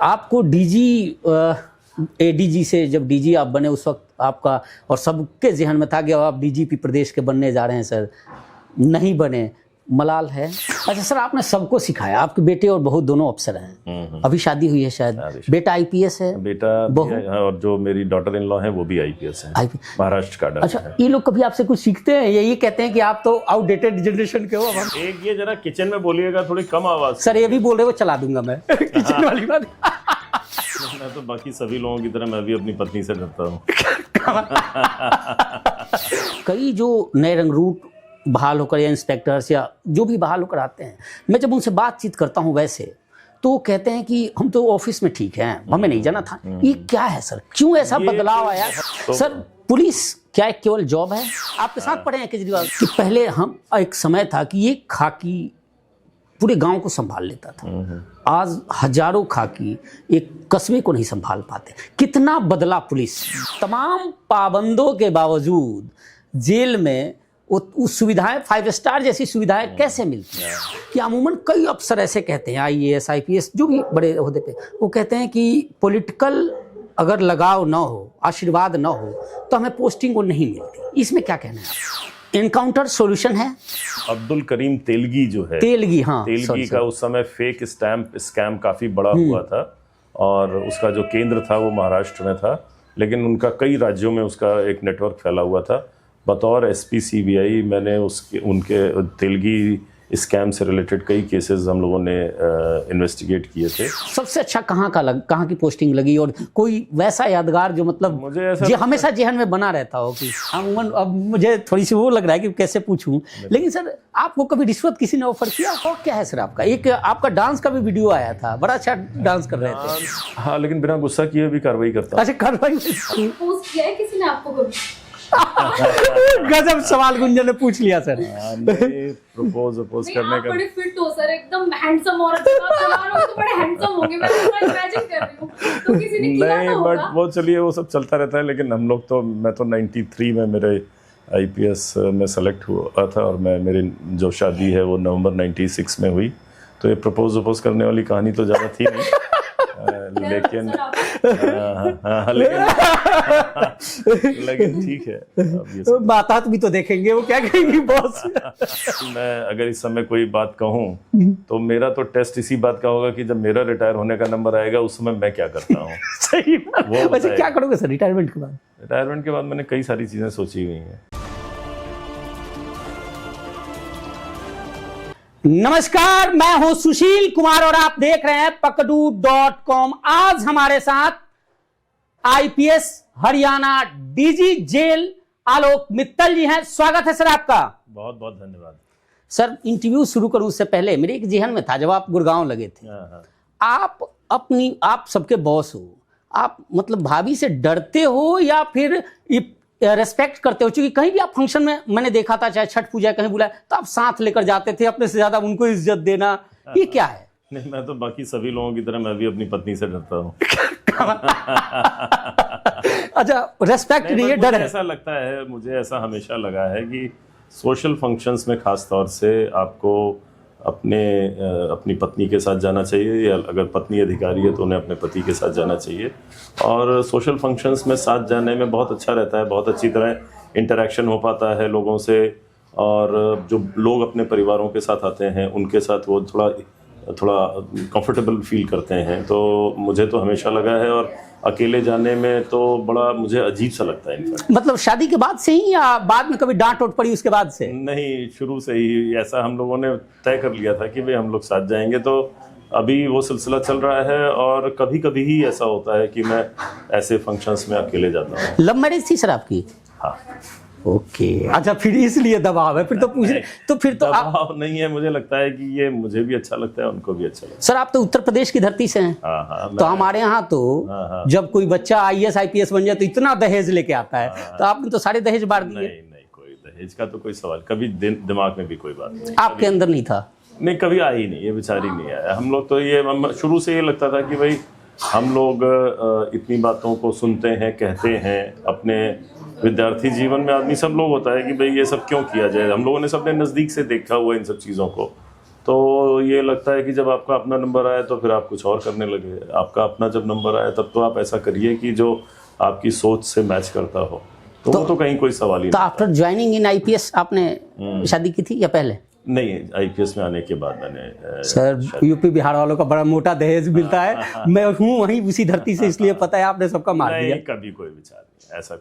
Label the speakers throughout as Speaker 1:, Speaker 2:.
Speaker 1: आपको DG ADG से जब डीजी आप बने उस वक्त आपका और सबके जहन में था कि आप डीजीपी प्रदेश के बनने जा रहे हैं सर, नहीं बने, मलाल है। अच्छा सर, आपने सबको सिखाया, आपके बेटे और बहू दोनों अफसर हैं, अभी शादी हुई है शायद, बेटा आईपीएस है,
Speaker 2: बेटा और जो मेरी डॉटर इन लॉ है वो भी आईपीएस है, महाराष्ट्र का।
Speaker 1: अच्छा, ये लोग कभी आपसे कुछ सीखते हैं? ये कहते हैं कि आप तो आउटडेटेड जनरेशन के हो। अब हम
Speaker 2: एक ये जरा किचन में बोलिएगा, थोड़ी कम आवाज।
Speaker 1: सर ये भी बोल रहे, वो चला दूंगा मैं किचन वाली बात।
Speaker 2: मैं तो बाकी सभी लोगों की तरह मैं भी अपनी पत्नी से डरता हूँ।
Speaker 1: कई जो नए रंगरूट बहाल होकर या इंस्पेक्टर्स या जो भी बहाल होकर आते हैं, मैं जब उनसे बातचीत करता हूं वैसे तो वो कहते हैं कि हम तो ऑफिस में ठीक हैं, हमें नहीं जाना था। ये क्या है सर, क्यों ऐसा बदलाव आया? सर पुलिस क्या एक केवल जॉब है? आपके साथ पढ़े हैं केजरीवाल कि पहले हम एक समय था कि ये खाकी पूरे गांव को संभाल लेता था, आज हजारों खाकी एक कस्बे को नहीं संभाल पाते। कितना बदला पुलिस। तमाम पाबंदों के बावजूद जेल में उस सुविधाएं, 5 स्टार जैसी सुविधाएं कैसे मिलती हैं? कि अमूमन कई अफसर ऐसे कहते हैं, आईएएस आईपीएस जो भी बड़े ओहदे पे, वो कहते हैं कि पॉलिटिकल अगर लगाव ना हो, आशीर्वाद ना हो तो हमें पोस्टिंग वो नहीं मिलती। इसमें क्या कहना है? एनकाउंटर सॉल्यूशन है?
Speaker 2: अब्दुल करीम तेलगी जो है,
Speaker 1: तेलगी, हाँ,
Speaker 2: तेलगी का उस समय फेक स्कैम काफी बड़ा हुआ था और उसका जो केंद्र था वो महाराष्ट्र में था, लेकिन उनका कई राज्यों में उसका एक नेटवर्क फैला हुआ था। बतौर एसपी सीबीआई मैंने उनके तेलगी स्कैम से रिलेटेड कई केसेस हम लोगों ने इन्वेस्टिगेट किए थे।
Speaker 1: सबसे अच्छा कहाँ की पोस्टिंग लगी और कोई वैसा यादगार जो मतलब
Speaker 2: मुझे ऐसा
Speaker 1: जो हमेशा जेहन में बना रहता हो? कि अमूमन अब मुझे थोड़ी सी वो लग रहा है कि कैसे पूछूं, लेकिन सर आपको कभी रिश्वत किसी ने ऑफर किया? और क्या है सर आपका? एक आपका डांस का भी वीडियो आया था, बड़ा अच्छा डांस कर रहे थे।
Speaker 2: हाँ, लेकिन बिना गुस्सा किए भी कार्रवाई करता।
Speaker 1: अच्छा, कार्रवाई
Speaker 3: किसी ने आपको कभी?
Speaker 1: गजब सवाल गुंजन ने पूछ लिया सर।
Speaker 2: प्रपोज करने का
Speaker 3: बड़े फिट हो सर, एकदम हैंडसम औरत तो बड़े हैंडसम होंगे, मैं तो इमेजिन कर रही हूं। तो किसी ने किया
Speaker 2: नहीं, बट वो चलिए वो सब चलता रहता है, लेकिन हम लोग तो, मैं तो 93 में मेरे आईपीएस में सेलेक्ट हुआ था और मेरी जो शादी है वो नवंबर 96 में हुई। तो ये प्रपोज करने वाली कहानी तो ज़्यादा थी नहीं, लेकिन लेकिन ठीक है।
Speaker 1: बात भी तो देखेंगे, वो क्या कहेंगी बॉस।
Speaker 2: मैं अगर इस समय कोई बात कहूँ तो मेरा तो टेस्ट इसी बात का होगा कि जब मेरा रिटायर होने का नंबर आएगा उस समय मैं क्या करता हूँ।
Speaker 1: सही बात। वो वैसे क्या करोगे सर रिटायरमेंट के बाद?
Speaker 2: रिटायरमेंट के बाद मैंने कई सारी चीजें सोची हुई हैं।
Speaker 1: नमस्कार, मैं हूं सुशील कुमार और आप देख रहे हैं पकड़ू.com। आज हमारे साथ IPS Haryana DG jail Alok Mittal जी हैं। स्वागत है सर आपका।
Speaker 2: बहुत बहुत धन्यवाद
Speaker 1: सर। इंटरव्यू शुरू करूं उससे पहले मेरे एक जहन में था, जब आप गुड़गांव लगे थे, आप सबके बॉस हो, आप मतलब भाभी से डरते हो या फिर रेस्पेक्ट करते हो? क्योंकि कहीं भी आप फंक्शन में मैंने देखा था, चाहे छठ पूजा कहीं बुलाए तो आप साथ लेकर जाते थे, अपने से ज्यादा उनको इज्जत देना, ये क्या है?
Speaker 2: नहीं, मैं तो बाकी सभी लोगों की तरह मैं भी अपनी पत्नी से डरता हूँ।
Speaker 1: अच्छा, रेस्पेक्ट नहीं है, डर है।
Speaker 2: ऐसा लगता है, मुझे ऐसा हमेशा लगा है कि सोशल फंक्शंस में खास तौर से आपको अपनी पत्नी के साथ जाना चाहिए, या अगर पत्नी अधिकारी है तो उन्हें अपने पति के साथ जाना चाहिए। और सोशल फंक्शंस में साथ जाने में बहुत अच्छा रहता है, बहुत अच्छी तरह इंटरेक्शन हो पाता है लोगों से, और जो लोग अपने परिवारों के साथ आते हैं उनके साथ वो थोड़ा कंफर्टेबल फील करते हैं। तो मुझे तो हमेशा लगा है, और अकेले जाने में तो बड़ा मुझे अजीब सा लगता है इनफैक्ट।
Speaker 1: मतलब शादी के बाद से ही या बाद में कभी डांट उठ पड़ी उसके बाद से?
Speaker 2: नहीं, शुरू से ही ऐसा हम लोगों ने तय कर लिया था कि भाई हम लोग साथ जाएंगे। तो अभी वो सिलसिला चल रहा है, और कभी कभी ही ऐसा होता है कि मैं ऐसे फंक्शंस में अकेले जाता हूँ।
Speaker 1: लव मैरिज थी सर आपकी?
Speaker 2: हाँ।
Speaker 1: ओके, अच्छा, फिर इसलिए दबाव है। फिर तो पूछ रहे, तो फिर तो
Speaker 2: दबाव नहीं है, मुझे लगता है कि ये मुझे भी अच्छा लगता है, उनको भी अच्छा लगता है।
Speaker 1: सर आप तो उत्तर प्रदेश की धरती से हैं।
Speaker 2: हाँ,
Speaker 1: तो हमारे यहाँ तो जब कोई बच्चा आईएएस आईपीएस बन जाए तो इतना दहेज लेके आता है। तो आपने तो सारे दहेज बांट दिए।
Speaker 2: नहीं, कोई दहेज का तो कोई सवाल कभी दिमाग में भी कोई बात नहीं,
Speaker 1: आपके अंदर नहीं था?
Speaker 2: नहीं, कभी आई ही नहीं, ये विचार ही नहीं आया। हम लोग तो ये शुरू से ये लगता था कि भाई हम लोग इतनी बातों को सुनते हैं, कहते हैं। अपने विद्यार्थी जीवन में आदमी सब लोग होता है कि भाई ये सब क्यों किया जाए। हम लोगों ने सबने नज़दीक से देखा हुआ इन सब चीज़ों को, तो ये लगता है कि जब आपका अपना नंबर आया तो फिर आप कुछ और करने लगे, आपका अपना जब नंबर आया तब तो आप ऐसा करिए कि जो आपकी सोच से मैच करता हो, तो वो तो कहीं कोई सवाल ही
Speaker 1: तो
Speaker 2: नहीं।
Speaker 1: आफ्टर ज्वाइनिंग इन आईपीएस आपने शादी की थी या पहले?
Speaker 2: नहीं, आईपीएस में आने के बाद मैंने
Speaker 1: सर यूपी बिहार वालों का बड़ा मोटा दहेज मिलता है, मैं हूँ वहीं उसी धरती से, इसलिए पता है आपने सबका मार दिया।
Speaker 2: नहीं, कभी कोई विचार नहीं, ऐसा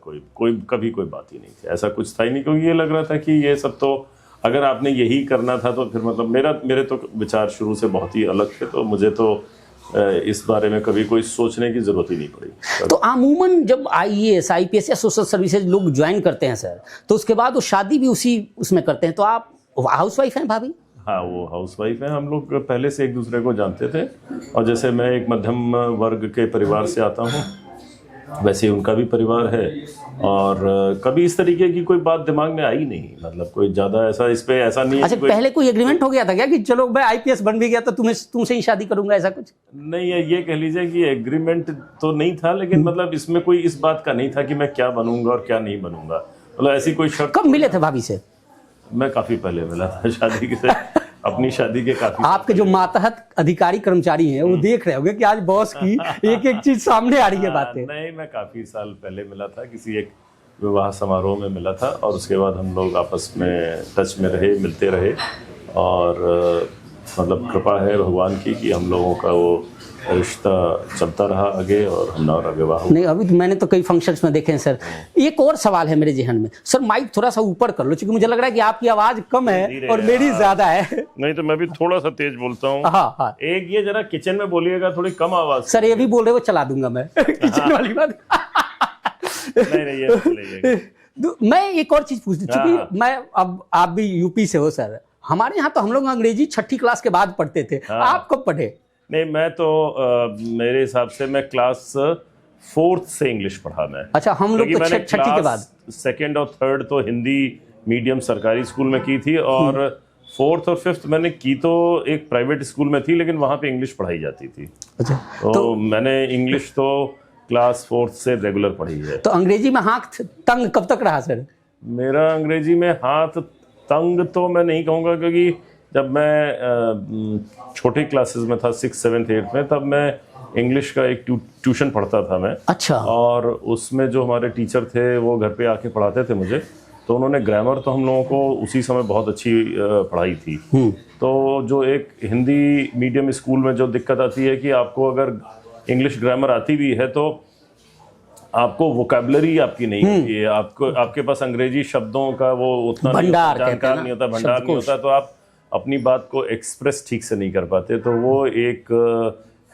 Speaker 2: कभी कोई बात ही नहीं थी, ऐसा कुछ था ही नहीं, क्योंकि ये लग रहा था कि ये सब तो अगर आपने यही करना था तो फिर मतलब मेरे तो विचार शुरू से बहुत ही अलग थे, तो मुझे तो इस बारे में कभी कोई सोचने की जरूरत ही नहीं पड़ी।
Speaker 1: तो अमूमन जब आईएएस आईपीएस या सोशल सर्विसेज लोग ज्वाइन करते हैं सर, तो उसके बाद वो शादी भी उसी उसमें करते हैं, तो आप हाउसवाइफ हैं भाभी?
Speaker 2: हाँ, वो हाउसवाइफ है। हम लोग पहले से एक दूसरे को जानते थे, और जैसे मैं एक मध्यम वर्ग के परिवार से आता हूँ, वैसे उनका भी परिवार है, और कभी इस तरीके की कोई बात दिमाग में आई नहीं, मतलब कोई ज्यादा ऐसा इस पे ऐसा नहीं है।
Speaker 1: अच्छा, पहले कोई एग्रीमेंट हो गया था क्या कि चलो मैं आईपीएस बन भी गया तो तुमसे ही शादी करूंगा, ऐसा कुछ?
Speaker 2: नहीं है, ये कह लीजिए कि एग्रीमेंट तो नहीं था, लेकिन मतलब इसमें कोई इस बात का नहीं था कि मैं क्या बनूंगा और क्या नहीं बनूंगा, मतलब ऐसी कोई शर्त।
Speaker 1: कब मिले थे भाभी से?
Speaker 2: मैं काफी पहले मिला था शादी से, अपनी शादी के काफी।
Speaker 1: आपके जो मातहत अधिकारी कर्मचारी हैं वो देख रहे होंगे कि आज बॉस की एक एक चीज सामने आ रही है बातें।
Speaker 2: नहीं, मैं काफी साल पहले मिला था, किसी एक विवाह समारोह में मिला था, और उसके बाद हम लोग आपस में टच में रहे, मिलते रहे, और मतलब कृपा है भगवान की कि हम लोगों का वो रिश्ता चलता रहा आगे, और हमारा विवाह हुआ।
Speaker 1: नहीं, अभी तो मैंने तो कई फंक्शंस में देखे हैं सर। एक और सवाल है मेरे जहन में सर, माइक थोड़ा सा ऊपर कर लो, क्योंकि मुझे लग रहा है कि आपकी आवाज कम है और मेरी ज्यादा है।
Speaker 2: नहीं तो मैं भी थोड़ा सा तेज बोलता हूँ।
Speaker 1: हाँ हाँ,
Speaker 2: एक ये जरा किचन में बोलिएगा, थोड़ी कम आवाज।
Speaker 1: सर ये भी बोल रहे हो, चला दूंगा मैं किचन वाली बात।
Speaker 2: नहीं, ये चलेगा।
Speaker 1: मैं एक और चीज पूछती, चूंकि मैं अब आप भी यूपी से हो सर, हमारे यहाँ तो हम लोग अंग्रेजी 6ठी क्लास के बाद पढ़ते थे, आप कब पढ़े?
Speaker 2: नहीं, मैं तो मेरे हिसाब से मैं क्लास 4th से इंग्लिश पढ़ा मैं।
Speaker 1: अच्छा, हम लोग तो 6ठी के बाद।
Speaker 2: 2nd और 3rd तो हिंदी मीडियम सरकारी स्कूल में की थी, और 4th और 5th मैंने की तो एक प्राइवेट स्कूल में थी, लेकिन वहाँ पे इंग्लिश पढ़ाई जाती थी।
Speaker 1: अच्छा,
Speaker 2: तो मैंने इंग्लिश तो क्लास 4th से रेगुलर पढ़ी है।
Speaker 1: तो अंग्रेजी में हाथ तंग कब तक रहा सर?
Speaker 2: मेरा अंग्रेजी में हाथ तंग तो मैं नहीं कहूँगा, क्योंकि जब मैं छोटी क्लासेस में था, 6th 7th 8th में, तब मैं इंग्लिश का एक ट्यूशन पढ़ता था मैं।
Speaker 1: अच्छा।
Speaker 2: और उसमें जो हमारे टीचर थे वो घर पे आके पढ़ाते थे मुझे, तो उन्होंने ग्रामर तो हम लोगों को उसी समय बहुत अच्छी पढ़ाई थी। तो जो एक हिंदी मीडियम स्कूल में जो दिक्कत आती है कि आपको अगर इंग्लिश ग्रामर आती भी है तो आपको वोकैबुलरी आपकी नहीं होती है, आपको आपके पास अंग्रेजी शब्दों का वो उतना जानकार नहीं होता, भंडार नहीं होता, तो आप अपनी बात को एक्सप्रेस ठीक से नहीं कर पाते, तो वो एक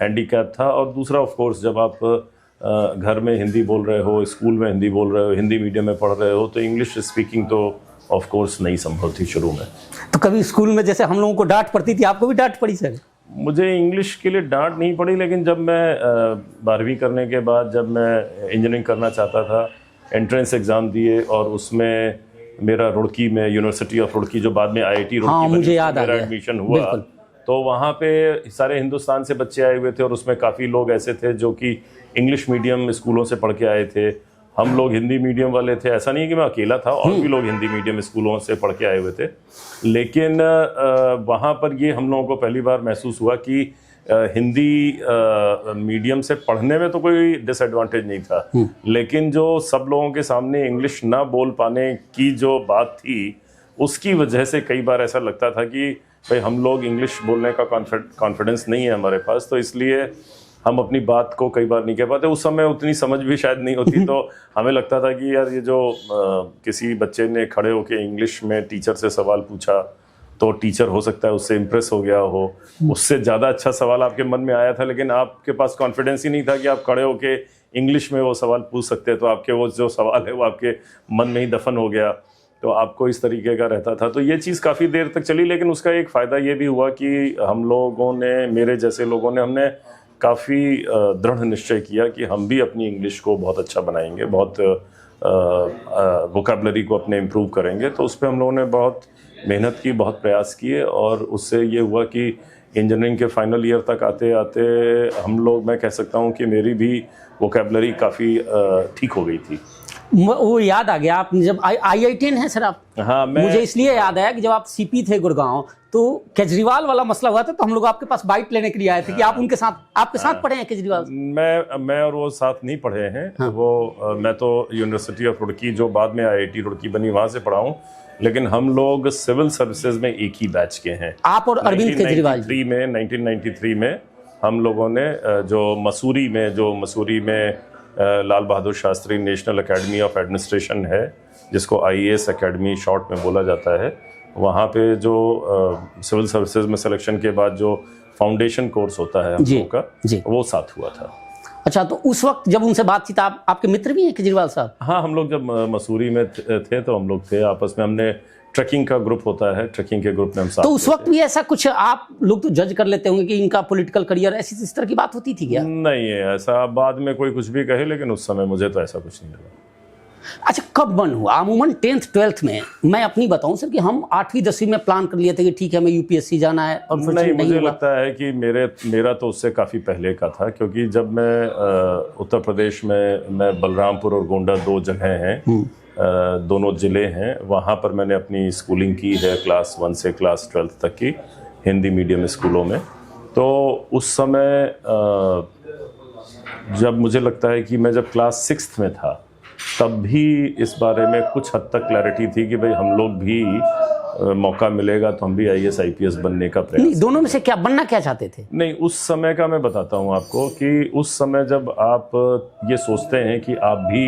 Speaker 2: हैंडीकैप था। और दूसरा ऑफ कोर्स जब आप घर में हिंदी बोल रहे हो, स्कूल में हिंदी बोल रहे हो, हिंदी मीडियम में पढ़ रहे हो, तो इंग्लिश स्पीकिंग तो ऑफ कोर्स नहीं संभव थी शुरू में।
Speaker 1: तो कभी स्कूल में जैसे हम लोगों को डांट पड़ती थी, आपको भी डांट पड़ी सर?
Speaker 2: मुझे इंग्लिश के लिए डांट नहीं पड़ी, लेकिन जब मैं 12वीं करने के बाद जब मैं इंजीनियरिंग करना चाहता था, एंट्रेंस एग्ज़ाम दिए, और उसमें मेरा रुड़की में यूनिवर्सिटी ऑफ रुड़की, जो बाद में IIT रुड़की,
Speaker 1: मुझे याद आ गया,
Speaker 2: एडमिशन हुआ, तो वहाँ पे सारे हिंदुस्तान से बच्चे आए हुए थे, और उसमें काफ़ी लोग ऐसे थे जो कि इंग्लिश मीडियम स्कूलों से पढ़ के आए थे। हम लोग हिंदी मीडियम वाले थे, ऐसा नहीं है कि मैं अकेला था, और भी लोग हिंदी मीडियम स्कूलों से पढ़ के आए हुए थे। लेकिन वहाँ पर ये हम लोगों को पहली बार महसूस हुआ कि हिंदी मीडियम से पढ़ने में तो कोई डिसएडवांटेज नहीं था, लेकिन जो सब लोगों के सामने इंग्लिश ना बोल पाने की जो बात थी, उसकी वजह से कई बार ऐसा लगता था कि भाई हम लोग इंग्लिश बोलने का कॉन्फिडेंस नहीं है हमारे पास, तो इसलिए हम अपनी बात को कई बार नहीं कह पाते। उस समय उतनी समझ भी शायद नहीं होती, तो हमें लगता था कि यार ये जो किसी बच्चे ने खड़े होकर इंग्लिश में टीचर से सवाल पूछा, तो टीचर हो सकता है उससे इम्प्रेस हो गया हो, उससे ज़्यादा अच्छा सवाल आपके मन में आया था, लेकिन आपके पास कॉन्फिडेंस ही नहीं था कि आप खड़े होके इंग्लिश में वो सवाल पूछ सकते, तो आपके वो जो सवाल है वो आपके मन में ही दफन हो गया, तो आपको इस तरीके का रहता था। तो ये चीज़ काफ़ी देर तक चली, लेकिन उसका एक फ़ायदा ये भी हुआ कि हम लोगों ने, मेरे जैसे लोगों ने, हमने काफ़ी दृढ़ निश्चय किया कि हम भी अपनी इंग्लिश को बहुत अच्छा बनाएंगे, बहुत वोकैबुलरी को अपने इम्प्रूव करेंगे। तो उस पर हम लोगों ने बहुत मेहनत की, बहुत प्रयास किए, और उससे ये हुआ कि इंजीनियरिंग के फाइनल ईयर तक आते आते हम लोग, मैं कह सकता हूँ कि मेरी भी वोकैबुलरी काफ़ी ठीक हो गई थी।
Speaker 1: वो याद आ गया, आपने जब IITN है सर आप?
Speaker 2: हाँ,
Speaker 1: मुझे इसलिए याद आया कि जब आप CP थे गुड़गांव, तो केजरीवाल वाला मसला हुआ था, तो हम लोग आपके पास बाइट लेने के लिए आए थे कि आप उनके साथ, आपके साथ पढ़े हैं केजरीवाल?
Speaker 2: मैं और वो साथ नहीं पढ़े हैं।
Speaker 1: हाँ।
Speaker 2: वो मैं तो यूनिवर्सिटी ऑफ रुड़की, जो बाद में IIT रुड़की बनी, वहां से पढ़ा हूँ। लेकिन हम लोग सिविल सर्विसेज में एक ही बैच के हैं।
Speaker 1: आप और अरविंद केजरीवाल जी?
Speaker 2: 1993 में हम लोगों ने जो मसूरी में Lal Bahadur Shastri National Academy of Administration है, जिसको IAS एकेडमी शॉर्ट में बोला जाता है, वहाँ पे जो सिविल सर्विसेज में सिलेक्शन के बाद जो फाउंडेशन कोर्स होता है हम लोगों का, वो साथ हुआ था।
Speaker 1: अच्छा, तो उस वक्त जब उनसे बातचीत, आपके मित्र भी हैं केजरीवाल साहब?
Speaker 2: हाँ, हम लोग जब मसूरी में थे तो हम लोग थे आपस में, हमने ट्रैकिंग का ग्रुप होता है, ट्रैकिंग के ग्रुप में हम साथ।
Speaker 1: तो उस वक्त भी ऐसा कुछ आप लोग तो जज कर लेते होंगे कि इनका पॉलिटिकल करियर, ऐसी इस तरह की बात होती थी क्या?
Speaker 2: नहीं है ऐसा, बाद में कोई कुछ भी कहे, लेकिन उस समय मुझे तो ऐसा कुछ नहीं लगा।
Speaker 1: अच्छा, कब मन हुआ? अमूमन 10th 12th में, मैं अपनी बताऊं सर कि हम 8वीं 10वीं में प्लान कर लिए थे कि ठीक है हमें UPSC जाना है, और फिर
Speaker 2: नहीं, मुझे लगता है कि मेरा तो उससे काफ़ी पहले का था, क्योंकि जब मैं उत्तर प्रदेश में, मैं बलरामपुर और गोंडा 2 जगह हैं, दोनों ज़िले हैं, वहाँ पर मैंने अपनी स्कूलिंग की है, क्लास 1 से क्लास 12 तक की हिंदी मीडियम स्कूलों में। तो उस समय जब मुझे लगता है कि मैं जब क्लास 6th में था, तब भी इस बारे में कुछ हद तक क्लैरिटी थी कि भाई हम लोग भी मौका मिलेगा तो हम भी IAS IPS बनने का प्रयास।
Speaker 1: नहीं, दोनों में से क्या बनना क्या चाहते थे?
Speaker 2: नहीं, उस समय का मैं बताता हूँ आपको कि उस समय जब आप ये सोचते हैं कि आप भी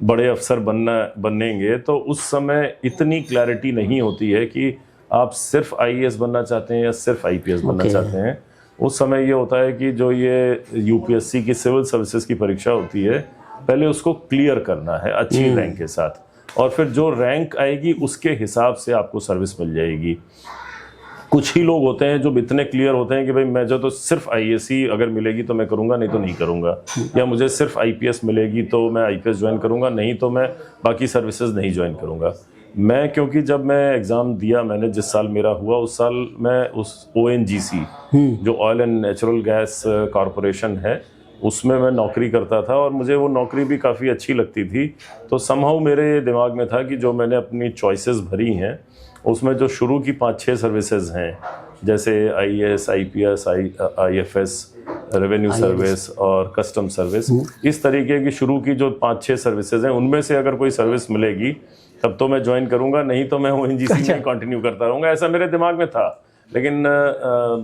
Speaker 2: बड़े अफसर बनेंगे, तो उस समय इतनी क्लैरिटी नहीं होती है कि आप सिर्फ IAS बनना चाहते हैं या सिर्फ IPS बनना चाहते हैं। उस समय ये होता है कि जो ये UPSC की सिविल सर्विसेज की परीक्षा होती है, पहले उसको क्लियर करना है अच्छी रैंक के साथ, और फिर जो रैंक आएगी उसके हिसाब से आपको सर्विस मिल जाएगी। कुछ ही लोग होते हैं जो इतने क्लियर होते हैं कि भाई मैं जो तो सिर्फ IAS ही अगर मिलेगी तो मैं करूंगा, नहीं तो नहीं करूंगा, या मुझे सिर्फ IPS मिलेगी तो मैं IPS ज्वाइन करूंगा, नहीं तो मैं बाकी सर्विसेज नहीं ज्वाइन करूंगा। मैं, क्योंकि जब मैं एग्ज़ाम दिया, मैंने जिस साल मेरा हुआ उस साल मैं उस ONGC जो oil and natural gas corporation है, उसमें मैं नौकरी करता था, और मुझे वो नौकरी भी काफ़ी अच्छी लगती थी। तो समहाउ मेरे दिमाग में था कि जो मैंने अपनी चॉइसेस भरी हैं, उसमें जो शुरू की 5-6 सर्विसेज हैं, जैसे IAS IPS IFS revenue service और कस्टम सर्विस, इस तरीके की शुरू की जो 5-6 सर्विसेज हैं, उनमें से अगर कोई सर्विस मिलेगी तब तो मैं ज्वाइन करूंगा, नहीं तो मैं ONGC में कंटिन्यू करता रहूँगा, ऐसा मेरे दिमाग में था। लेकिन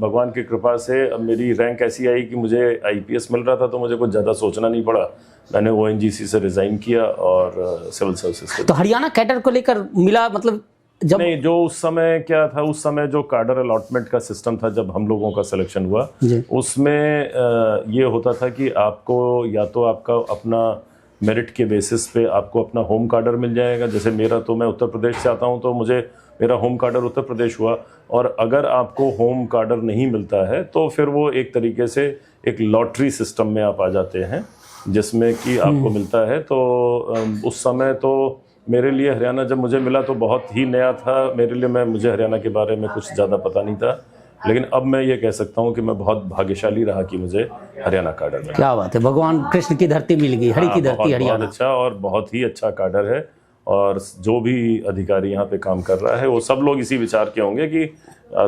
Speaker 2: भगवान की कृपा से अब मेरी रैंक ऐसी आई कि मुझे IPS मिल रहा था, तो मुझे कुछ ज़्यादा सोचना नहीं पड़ा। मैंने ONGC से रिज़ाइन किया और सिविल सर्विसेज।
Speaker 1: तो हरियाणा कैडर को लेकर मिला, मतलब जब
Speaker 2: नहीं, जो उस समय क्या था, उस समय जो कार्डर अलॉटमेंट का सिस्टम था, जब हम लोगों का सिलेक्शन हुआ, उसमें ये होता था कि आपको या तो आपका अपना मेरिट के बेसिस पे आपको अपना होम कार्डर मिल जाएगा। जैसे मेरा, तो मैं उत्तर प्रदेश से आता हूँ, तो मुझे मेरा होम कार्डर उत्तर प्रदेश हुआ, और अगर आपको होम कार्डर नहीं मिलता है तो फिर वो एक तरीके से एक लॉटरी सिस्टम में आप आ जाते हैं, जिसमें कि आपको मिलता है। तो उस समय तो मेरे लिए हरियाणा जब मुझे मिला तो बहुत ही नया था मेरे लिए, मुझे हरियाणा के बारे में कुछ ज़्यादा पता नहीं था, लेकिन अब मैं ये कह सकता हूँ कि मैं बहुत भाग्यशाली रहा कि मुझे हरियाणा कार्डर मिला।
Speaker 1: क्या बात है, भगवान कृष्ण की धरती मिल गई, हरि की धरती हरियाणा।
Speaker 2: बहुत अच्छा, और बहुत ही अच्छा कार्डर है, और जो भी अधिकारी यहाँ पे काम कर रहा है वो सब लोग इसी विचार के होंगे कि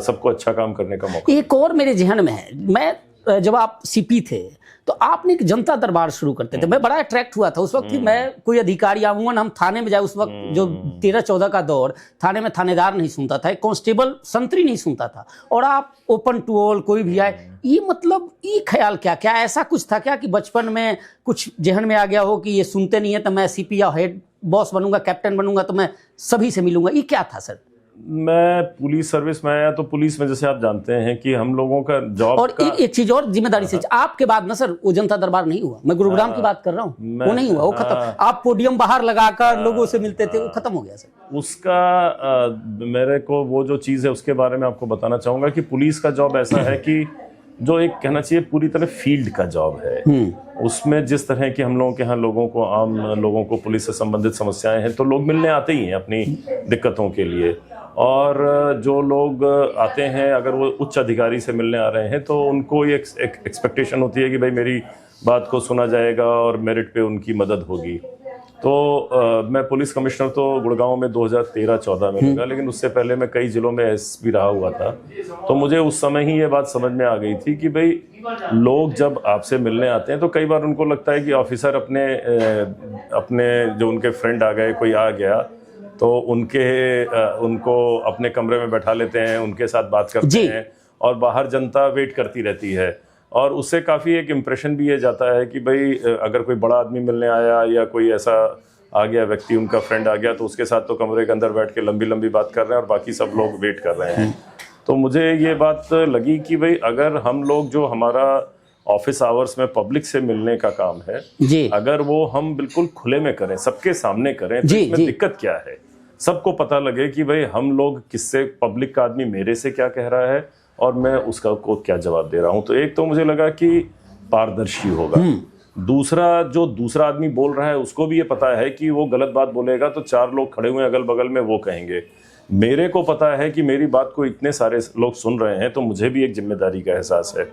Speaker 2: सबको अच्छा काम करने का मौका।
Speaker 1: एक और मेरे जहन में है, मैं जब आप CP थे तो आपने एक जनता दरबार शुरू करते थे, मैं बड़ा अट्रैक्ट हुआ था उस वक्त कि मैं कोई अधिकारी, अमूमन हम थाने में जाए उस वक्त, जो 13-14 का दौर, थाने में थानेदार नहीं सुनता था, एक कांस्टेबल संतरी नहीं सुनता था, और आप ओपन टू ऑल कोई भी आए, ये मतलब ये ख्याल क्या ऐसा कुछ था क्या कि बचपन में कुछ जहन में आ गया हो कि ये सुनते नहीं है तो मैं CP या हेड बॉस बनूंगा, कैप्टन बनूंगा, तो मैं सभी से मिलूंगा, ये क्या था सर?
Speaker 2: मैं पुलिस सर्विस में आया, तो पुलिस में जैसे आप जानते हैं कि हम लोगों का जॉब
Speaker 1: और एक चीज और जिम्मेदारी से, आपके बाद ना सर वो जनता दरबार नहीं हुआ, मैं गुरुग्राम की बात कर रहा हूँ, वो नहीं हुआ, वो खत्म। आप पोडियम बाहर लगाकर लोगों से मिलते थे, वो खत्म हो गया सर।
Speaker 2: उसका मेरे को वो जो चीज़ है उसके बारे में आपको बताना चाहूँगा कि पुलिस का जॉब ऐसा है कि जो एक कहना चाहिए पूरी तरह फील्ड का जॉब है। उसमें जिस तरह की हम लोगों के यहाँ लोगों को, आम लोगों को पुलिस से संबंधित समस्याएं हैं, तो लोग मिलने आते ही हैं अपनी दिक्कतों के लिए, और जो लोग आते हैं अगर वो उच्च अधिकारी से मिलने आ रहे हैं तो उनको ये एक्सपेक्टेशन होती है कि भाई मेरी बात को सुना जाएगा और मेरिट पे उनकी मदद होगी। तो मैं पुलिस कमिश्नर तो गुड़गांव में 2013-14 में लगा, लेकिन उससे पहले मैं कई जिलों में एसपी रहा हुआ था। तो मुझे उस समय ही ये बात समझ में आ गई थी कि भाई लोग जब आपसे मिलने आते हैं तो कई बार उनको लगता है कि ऑफिसर अपने जो उनके फ्रेंड आ गए, कोई आ गया तो उनको अपने कमरे में बैठा लेते हैं, उनके साथ बात करते हैं और बाहर जनता वेट करती रहती है। और उससे काफ़ी एक इम्प्रेशन भी ये जाता है कि भाई अगर कोई बड़ा आदमी मिलने आया या कोई ऐसा आ गया व्यक्ति, उनका फ्रेंड आ गया, तो उसके साथ तो कमरे के अंदर बैठ के लंबी लंबी बात कर रहे हैं और बाकी सब लोग वेट कर रहे हैं। तो मुझे ये बात लगी कि भाई अगर हम लोग जो हमारा ऑफिस आवर्स में पब्लिक से मिलने का काम है
Speaker 1: जी,
Speaker 2: अगर वो हम बिल्कुल खुले में करें, सबके सामने करें, तो इसमें दिक्कत क्या है, सबको पता लगे कि भाई हम लोग किससे, पब्लिक का आदमी मेरे से क्या कह रहा है और मैं उसका को क्या जवाब दे रहा हूं। तो एक तो मुझे लगा कि पारदर्शी होगा, दूसरा जो दूसरा आदमी बोल रहा है उसको भी ये पता है कि वो गलत बात बोलेगा तो 4 लोग खड़े हुए अगल बगल में वो कहेंगे। मेरे को पता है कि मेरी बात को इतने सारे लोग सुन रहे हैं, तो मुझे भी एक जिम्मेदारी का एहसास है।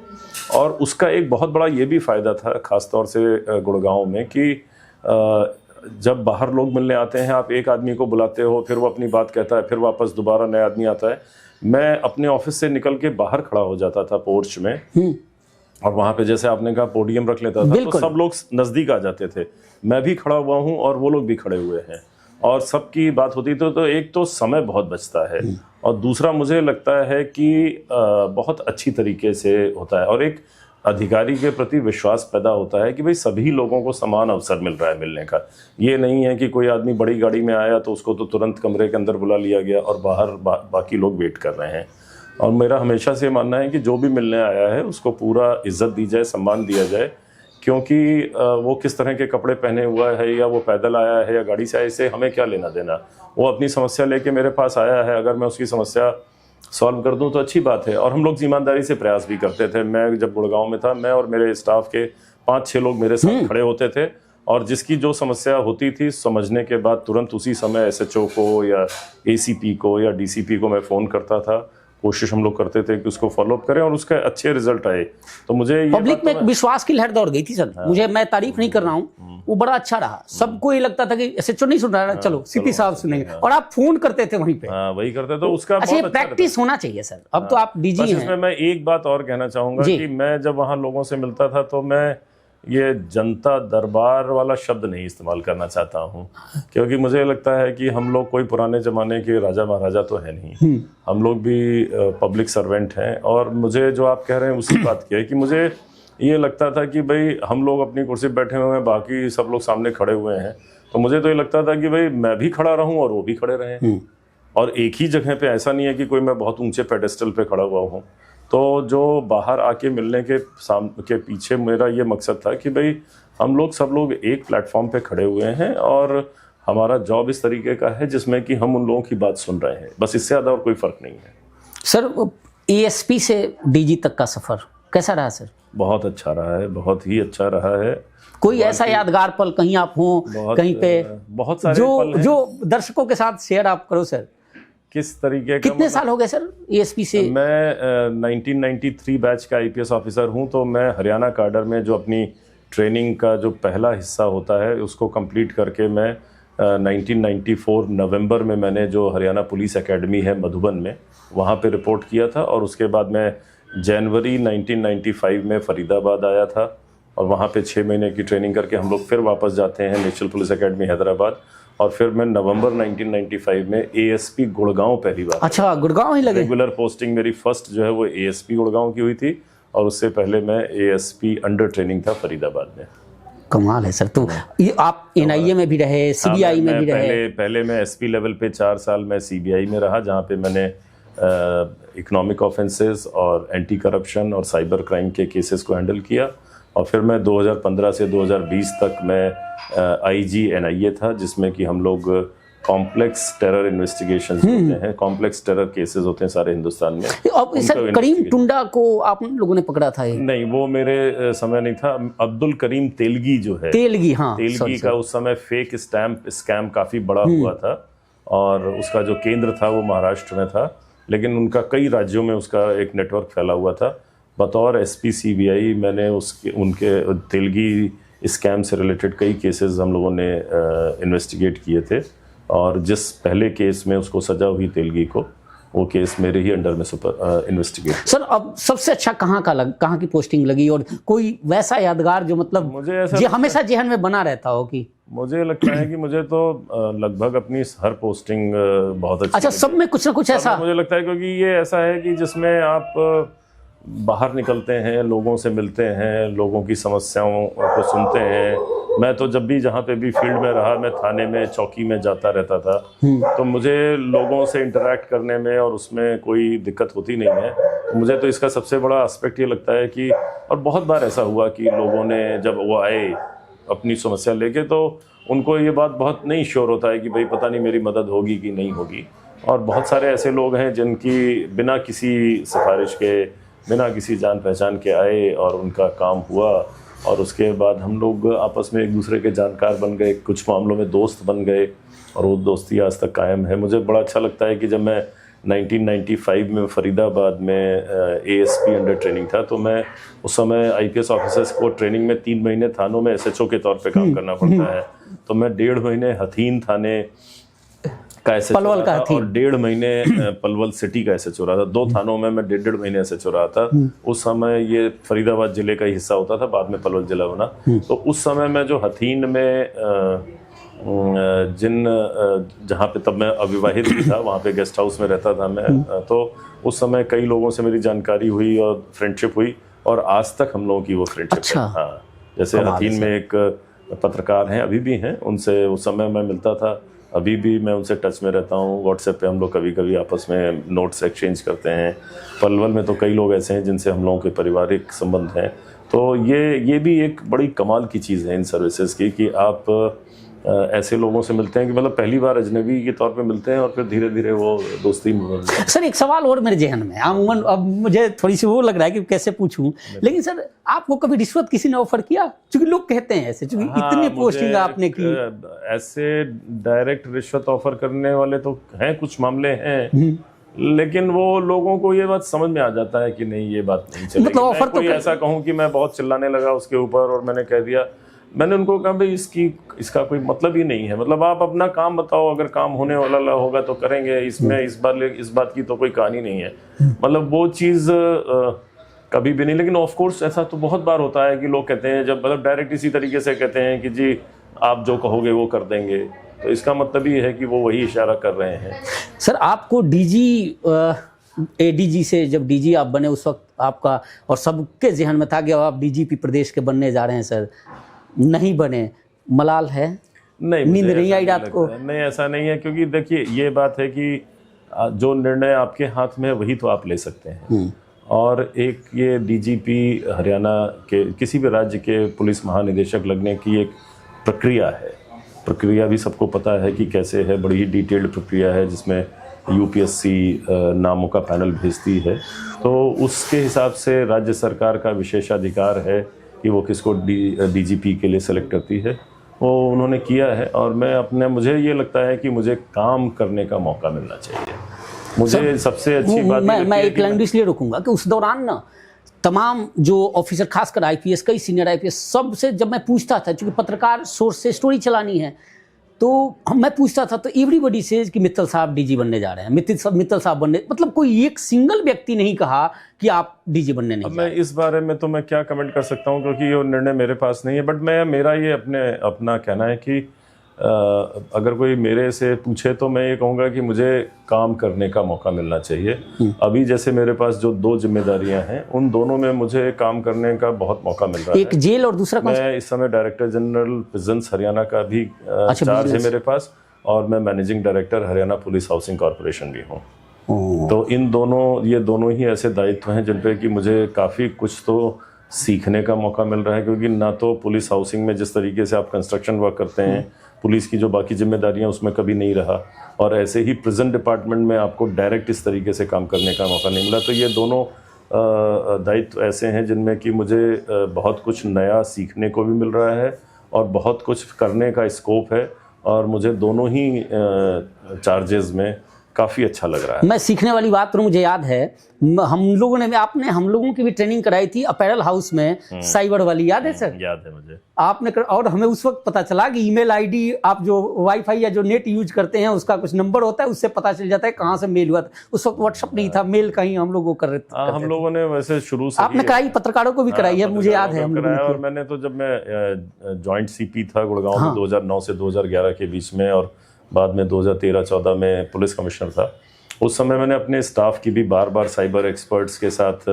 Speaker 2: और उसका एक बहुत बड़ा ये भी फायदा था खासतौर से गुड़गांव में कि जब बाहर लोग मिलने आते हैं, आप एक आदमी को बुलाते हो, फिर वो अपनी बात कहता है, फिर वापस दोबारा नया आदमी आता है। मैं अपने ऑफिस से निकल के बाहर खड़ा हो जाता था पोर्च में, और वहां पे जैसे आपने कहा पोडियम रख लेता था, तो सब लोग नजदीक आ जाते थे। मैं भी खड़ा हुआ हूं और वो लोग भी खड़े हुए हैं और सबकी बात होती। तो एक तो समय बहुत बचता है और दूसरा मुझे लगता है कि बहुत अच्छी तरीके से होता है और एक अधिकारी के प्रति विश्वास पैदा होता है कि भाई सभी लोगों को समान अवसर मिल रहा है मिलने का। ये नहीं है कि कोई आदमी बड़ी गाड़ी में आया तो उसको तो तुरंत कमरे के अंदर बुला लिया गया और बाहर बाकी लोग वेट कर रहे हैं। और मेरा हमेशा से मानना है कि जो भी मिलने आया है उसको पूरा इज्जत दी जाए, सम्मान दिया जाए, क्योंकि वो किस तरह के कपड़े पहने हुआ है या वो पैदल आया है या गाड़ी से आया, इससे हमें क्या लेना देना। वो अपनी समस्या लेके मेरे पास आया है, अगर मैं उसकी समस्या सॉल्व कर दूं तो अच्छी बात है। और हम लोग ईमानदारी से प्रयास भी करते थे। मैं जब गुड़गांव में था, मैं और मेरे स्टाफ के 5-6 लोग मेरे साथ खड़े होते थे और जिसकी जो समस्या होती थी समझने के बाद तुरंत उसी समय एसएचओ को या एसीपी को या डीसीपी को मैं फ़ोन करता था। कोशिश हम लोग करते थे कि उसको फॉलोअप करें और उसका अच्छे रिजल्ट आए। तो मुझे
Speaker 1: पब्लिक में एक विश्वास की लहर दौड़ गई थी सर। मुझे, मैं तारीफ नहीं कर रहा हूँ, वो बड़ा अच्छा रहा। सबको ये लगता था कि एसएचओ नहीं सुन रहा है, चलो सीपी साहब सुनेंगे, और आप फोन करते थे वहीं पे।
Speaker 2: वही करते तो उसका
Speaker 1: अच्छा, ये प्रैक्टिस होना चाहिए सर। अब तो आप डीजी हैं।
Speaker 2: इसमें मैं एक बात और कहना चाहूंगा कि मैं जब वहाँ लोगों से मिलता था तो मैं ये जनता दरबार वाला शब्द नहीं इस्तेमाल करना चाहता हूँ, क्योंकि मुझे लगता है कि हम लोग कोई पुराने ज़माने के राजा महाराजा तो है नहीं, हम लोग भी पब्लिक सर्वेंट हैं। और मुझे जो आप कह रहे हैं उसी बात की है कि मुझे ये लगता था कि भाई हम लोग अपनी कुर्सी पर बैठे हुए हैं, बाकी सब लोग सामने खड़े हुए हैं, तो मुझे तो ये लगता था कि भाई मैं भी खड़ा रहूँ और वो भी खड़े रहें, और एक ही जगह पे। ऐसा नहीं है कि कोई मैं बहुत ऊंचे पेडेस्टल पे खड़ा हुआ हूँ। तो जो बाहर आके मिलने के पीछे मेरा ये मकसद था कि भाई हम लोग सब लोग एक प्लेटफॉर्म पे खड़े हुए हैं और हमारा जॉब इस तरीके का है जिसमें कि हम उन लोगों की बात सुन रहे हैं, बस इससे ज़्यादा और कोई फ़र्क नहीं है।
Speaker 1: सर, एएसपी से डीजी तक का सफ़र कैसा रहा सर?
Speaker 2: बहुत अच्छा रहा है, बहुत ही अच्छा रहा है।
Speaker 1: कोई ऐसा यादगार पल कहीं आप हों, कहीं पे
Speaker 2: बहुत सारे पल हैं
Speaker 1: जो दर्शकों के साथ शेयर आप करो सर?
Speaker 2: किस तरीके का?
Speaker 1: कितने साल हो गए सर एएसपी से?
Speaker 2: मैं 1993 बैच का आईपीएस ऑफिसर हूं, तो मैं हरियाणा काडर में जो अपनी ट्रेनिंग का जो पहला हिस्सा होता है उसको कंप्लीट करके मैं 1994 नवंबर में मैंने जो हरियाणा पुलिस एकेडमी है मधुबन में वहां पे रिपोर्ट किया था, और उसके बाद मैं जनवरी 1995 में फरीदाबाद आया था और वहाँ पे 6 महीने की ट्रेनिंग करके हम लोग फिर वापस जाते हैं नेशनल पुलिस एकेडमी हैदराबाद, और फिर मैं नवंबर 1995 में एएसपी गुड़गांव पहली बार।
Speaker 1: अच्छा, गुड़गांव ही लगे? रेगुलर
Speaker 2: पोस्टिंग मेरी फर्स्ट जो है वो एएसपी गुड़गांव की हुई थी, और उससे पहले मैं एएसपी अंडर ट्रेनिंग था फरीदाबाद में।
Speaker 1: कमाल है सर। तो ये आप एनआईए में भी रहे, सीबीआई में भी रहे?
Speaker 2: पहले मैं एसपी लेवल पे 4 साल मैं सीबीआई में रहा, जहाँ पे मैंने इकोनॉमिक ऑफेंसेस और एंटी करप्शन और साइबर क्राइम के केसेस को हैंडल किया। और फिर मैं 2015 से 2020 तक मैं आईजी एनआईए था, जिसमें कि हम लोग कॉम्प्लेक्स टेरर इन्वेस्टिगेशंस होते हैं, कॉम्प्लेक्स टेरर केसेस होते हैं सारे हिंदुस्तान में।
Speaker 1: अब सर, करीम टुंडा को आप लोगों ने पकड़ा था?
Speaker 2: नहीं, वो मेरे समय नहीं था। अब्दुल करीम तेलगी जो है, तेलगी, हाँ, तेलगी का उस समय फेक स्कैम काफ़ी बड़ा हुआ था, और उसका जो केंद्र था वो महाराष्ट्र में था, लेकिन उनका कई राज्यों में उसका एक नेटवर्क फैला हुआ था। बतौर एसपी सीबीआई मैंने उनके तेलगी स्कैम से रिलेटेड कई केसेस हम लोगों ने इन्वेस्टिगेट किए थे, और जिस पहले केस में उसको सजा हुई तेलगी को, वो केस मेरे ही अंडर में इन्वेस्टिगेट।
Speaker 1: सर अब सबसे अच्छा कहाँ की पोस्टिंग लगी, और कोई वैसा यादगार जो मतलब
Speaker 2: मुझे ऐसा
Speaker 1: जो हमेशा जेहन में बना रहता हो कि?
Speaker 2: मुझे लगता है कि मुझे तो लगभग अपनी हर पोस्टिंग बहुत अच्छी
Speaker 1: अच्छा, सब में कुछ ना कुछ ऐसा
Speaker 2: मुझे लगता है, क्योंकि ये ऐसा है कि जिसमें आप बाहर निकलते हैं, लोगों से मिलते हैं, लोगों की समस्याओं को सुनते हैं। मैं तो जब भी जहाँ पे भी फील्ड में रहा, मैं थाने में, चौकी में जाता रहता था, तो मुझे लोगों से इंटरेक्ट करने में और उसमें कोई दिक्कत होती नहीं है। मुझे तो इसका सबसे बड़ा एस्पेक्ट ये लगता है कि, और बहुत बार ऐसा हुआ कि लोगों ने जब वो आए अपनी समस्या लेके, तो उनको ये बात बहुत नहीं श्योर होता है कि भाई पता नहीं मेरी मदद होगी कि नहीं होगी। और बहुत सारे ऐसे लोग हैं जिनकी बिना किसी सिफारिश के, बिना किसी जान पहचान के आए और उनका काम हुआ, और उसके बाद हम लोग आपस में एक दूसरे के जानकार बन गए, कुछ मामलों में दोस्त बन गए, और वो दोस्ती आज तक कायम है। मुझे बड़ा अच्छा लगता है कि जब मैं 1995 में फरीदाबाद में ASP अंडर ट्रेनिंग था, तो मैं उस समय IPS ऑफिसर्स को ट्रेनिंग में 3 महीने थानों में SHO के तौर पे काम करना पड़ता है, तो मैं 1.5 महीने हथीन थाने का SHO
Speaker 1: पलवल का
Speaker 2: रहा था, और 1.5 महीने पलवल सिटी का SHO रहा था। 2 थानों में मैं 1.5 महीने SHO रहा था। उस समय ये फरीदाबाद जिले का ही हिस्सा होता था, बाद में पलवल जिला बना। तो उस समय मैं जो हथीन में जहाँ पे तब मैं अविवाहित भी था, वहाँ पे गेस्ट हाउस में रहता था मैं, तो उस समय कई लोगों से मेरी जानकारी हुई और फ्रेंडशिप हुई, और आज तक हम लोगों की वो फ्रेंडशिप
Speaker 1: अच्छा।
Speaker 2: है। हाँ, जैसे हथीन में एक पत्रकार हैं, अभी भी हैं, उनसे उस समय मैं मिलता था, अभी भी मैं उनसे टच में रहता हूँ। व्हाट्सएप पे हम लोग कभी कभी आपस में नोट्स एक्सचेंज करते हैं। पलवल में तो कई लोग ऐसे हैं जिनसे हम लोगों के पारिवारिक संबंध हैं। तो ये भी एक बड़ी कमाल की चीज़ है इन सर्विसेज की, कि आप ऐसे लोगों से मिलते हैं कि मतलब पहली बार अजनबी के तौर पे मिलते हैं, और फिर धीरे धीरे वो दोस्ती में।
Speaker 1: सर एक सवाल और मेरे जहन में, अमूमन अब मुझे थोड़ी सी वो लग रहा है कि कैसे पूछूं, लेकिन सर आपको कभी रिश्वत किसी ने ऑफर किया? क्योंकि लोग कहते हैं ऐसे, क्योंकि इतनी पोस्टिंग आपने की।
Speaker 2: ऐसे डायरेक्ट रिश्वत ऑफर करने वाले तो हैं, कुछ मामले हैं, लेकिन वो लोगों को ये बात समझ में आ जाता है कि नहीं, ये बात नहीं चलेगी।
Speaker 1: मतलब ऑफर तो
Speaker 2: ऐसा कहूँ कि मैं बहुत चिल्लाने लगा उसके ऊपर और मैंने कह दिया, मैंने उनको कहा भाई इसका कोई मतलब ही नहीं है। मतलब आप अपना काम बताओ, अगर काम होने वाला होगा तो करेंगे, इसमें इस बात की तो कोई कहानी नहीं है। मतलब वो चीज़ कभी भी नहीं। लेकिन ऑफ कोर्स ऐसा तो बहुत बार होता है कि लोग कहते हैं, जब मतलब डायरेक्ट इसी तरीके से कहते हैं कि जी आप जो कहोगे वो कर देंगे, तो इसका मतलब ये है कि वो वही इशारा कर रहे हैं।
Speaker 1: सर आपको ADG से जब DG आप बने, उस वक्त आपका और सबके जहन में था कि आप DGP प्रदेश के बनने जा रहे हैं। सर नहीं बने, मलाल है?
Speaker 2: नहीं,
Speaker 1: नींद नहीं आई रात को?
Speaker 2: नहीं, ऐसा नहीं है, क्योंकि देखिए ये बात है कि जो निर्णय आपके हाथ में है वही तो आप ले सकते हैं। और एक ये DGP हरियाणा के किसी भी राज्य के पुलिस महानिदेशक लगने की एक प्रक्रिया है। प्रक्रिया भी सबको पता है कि कैसे है, बड़ी ही डिटेल्ड प्रक्रिया है, जिसमें UPSC नामों का पैनल भेजती है। तो उसके हिसाब से राज्य सरकार का विशेषाधिकार है कि वो किसको DGP के लिए सेलेक्ट करती है। वो उन्होंने किया है, और मुझे ये लगता है कि मुझे काम करने का मौका मिलना चाहिए। मुझे सबसे अच्छी बात
Speaker 1: मैं एक लाइन इसलिए रुकूंगा कि उस दौरान ना तमाम जो ऑफिसर, खासकर IPS, कई सीनियर IPS, सबसे जब मैं पूछता था, क्योंकि पत्रकार सोर्स से स्टोरी चलानी है, तो मैं पूछता था तो एवरीबॉडी सेज कि मित्तल साहब DG बनने जा रहे हैं, मित्तल साहब बनने, मतलब कोई एक सिंगल व्यक्ति नहीं कहा कि आप DG बनने नहीं जा रहे।
Speaker 2: मैं इस बारे में तो मैं क्या कमेंट कर सकता हूं, क्योंकि ये निर्णय मेरे पास नहीं है। बट मेरा ये अपना कहना है कि अगर कोई मेरे से पूछे तो मैं ये कहूँगा कि मुझे काम करने का मौका मिलना चाहिए। अभी जैसे मेरे पास जो 2 जिम्मेदारियां हैं, उन दोनों में मुझे काम करने का बहुत मौका मिल रहा है।
Speaker 1: एक जेल और दूसरा कौन सा?
Speaker 2: मैं इस समय डायरेक्टर जनरल प्रिजन्स हरियाणा का भी चार्ज है मेरे पास, और मैं managing director Haryana police housing corporation भी हूँ। तो ये दोनों ही ऐसे दायित्व हैं जिन पे कि मुझे काफ़ी कुछ तो सीखने का मौका मिल रहा है। क्योंकि ना तो पुलिस हाउसिंग में जिस तरीके से आप कंस्ट्रक्शन वर्क करते हैं, पुलिस की जो बाकी जिम्मेदारियां उसमें कभी नहीं रहा, और ऐसे ही प्रिजन डिपार्टमेंट में आपको डायरेक्ट इस तरीके से काम करने का मौका नहीं मिला। तो ये दोनों दायित्व ऐसे हैं जिनमें कि मुझे बहुत कुछ नया सीखने को भी मिल रहा है, और बहुत कुछ करने का स्कोप है, और मुझे दोनों ही चार्जेस में काफ़ी अच्छा लग रहा है।
Speaker 1: मैं सीखने वाली बात करूं, मुझे याद है हम लोगों ने हम लोगों की भी ट्रेनिंग कराई थी अपैरल हाउस में, साइबर वाली, याद है सर?
Speaker 2: याद है मुझे।
Speaker 1: आपने और हमें उस वक्त पता चला कि ईमेल आईडी, आप जो वाईफाई या जो नेट यूज करते हैं उसका कुछ नंबर होता है, उससे पता चल जाता है कहाँ से मेल हुआ था। उस वक्त व्हाट्सएप नहीं था, मेल का ही हम लोग वो कर रहे थे।
Speaker 2: हम लोगों ने वैसे शुरू से
Speaker 1: आपने कराई, पत्रकारों को भी कराई है, मुझे याद है हम लोगों ने।
Speaker 2: और मैंने तो जब मैं जॉइंट सीपी था गुड़गांव में 2009 से 2011 के बीच में, और बाद में 2013-14 में पुलिस कमिश्नर था, उस समय मैंने अपने स्टाफ की भी बार बार साइबर एक्सपर्ट्स के साथ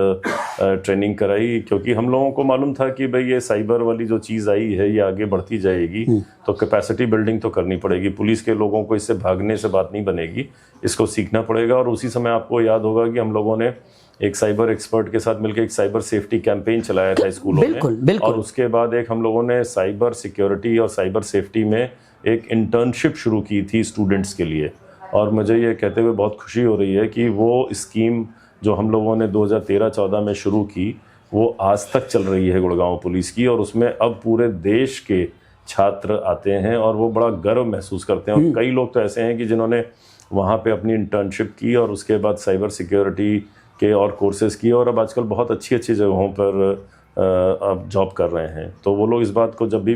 Speaker 2: ट्रेनिंग कराई, क्योंकि हम लोगों को मालूम था कि भाई ये साइबर वाली जो चीज़ आई है ये आगे बढ़ती जाएगी, तो कैपेसिटी बिल्डिंग तो करनी पड़ेगी। पुलिस के लोगों को इससे भागने से बात नहीं बनेगी, इसको सीखना पड़ेगा। और उसी समय आपको याद होगा कि हम लोगों ने एक साइबर एक्सपर्ट के साथ मिलकर एक साइबर सेफ्टी कैंपेन चलाया था स्कूलों में, और उसके बाद एक हम लोगों ने साइबर सिक्योरिटी और साइबर सेफ्टी में एक इंटर्नशिप शुरू की थी स्टूडेंट्स के लिए। और मुझे ये कहते हुए बहुत खुशी हो रही है कि वो स्कीम जो हम लोगों ने 2013-14 में शुरू की वो आज तक चल रही है गुड़गांव पुलिस की, और उसमें अब पूरे देश के छात्र आते हैं और वो बड़ा गर्व महसूस करते हैं। और कई लोग तो ऐसे हैं कि जिन्होंने वहाँ पे अपनी इंटर्नशिप की और उसके बाद साइबर सिक्योरिटी के और कोर्सेज़ किए, और अब आजकल बहुत अच्छी अच्छी जगहों पर अब जॉब कर रहे हैं। तो वो लोग इस बात को जब भी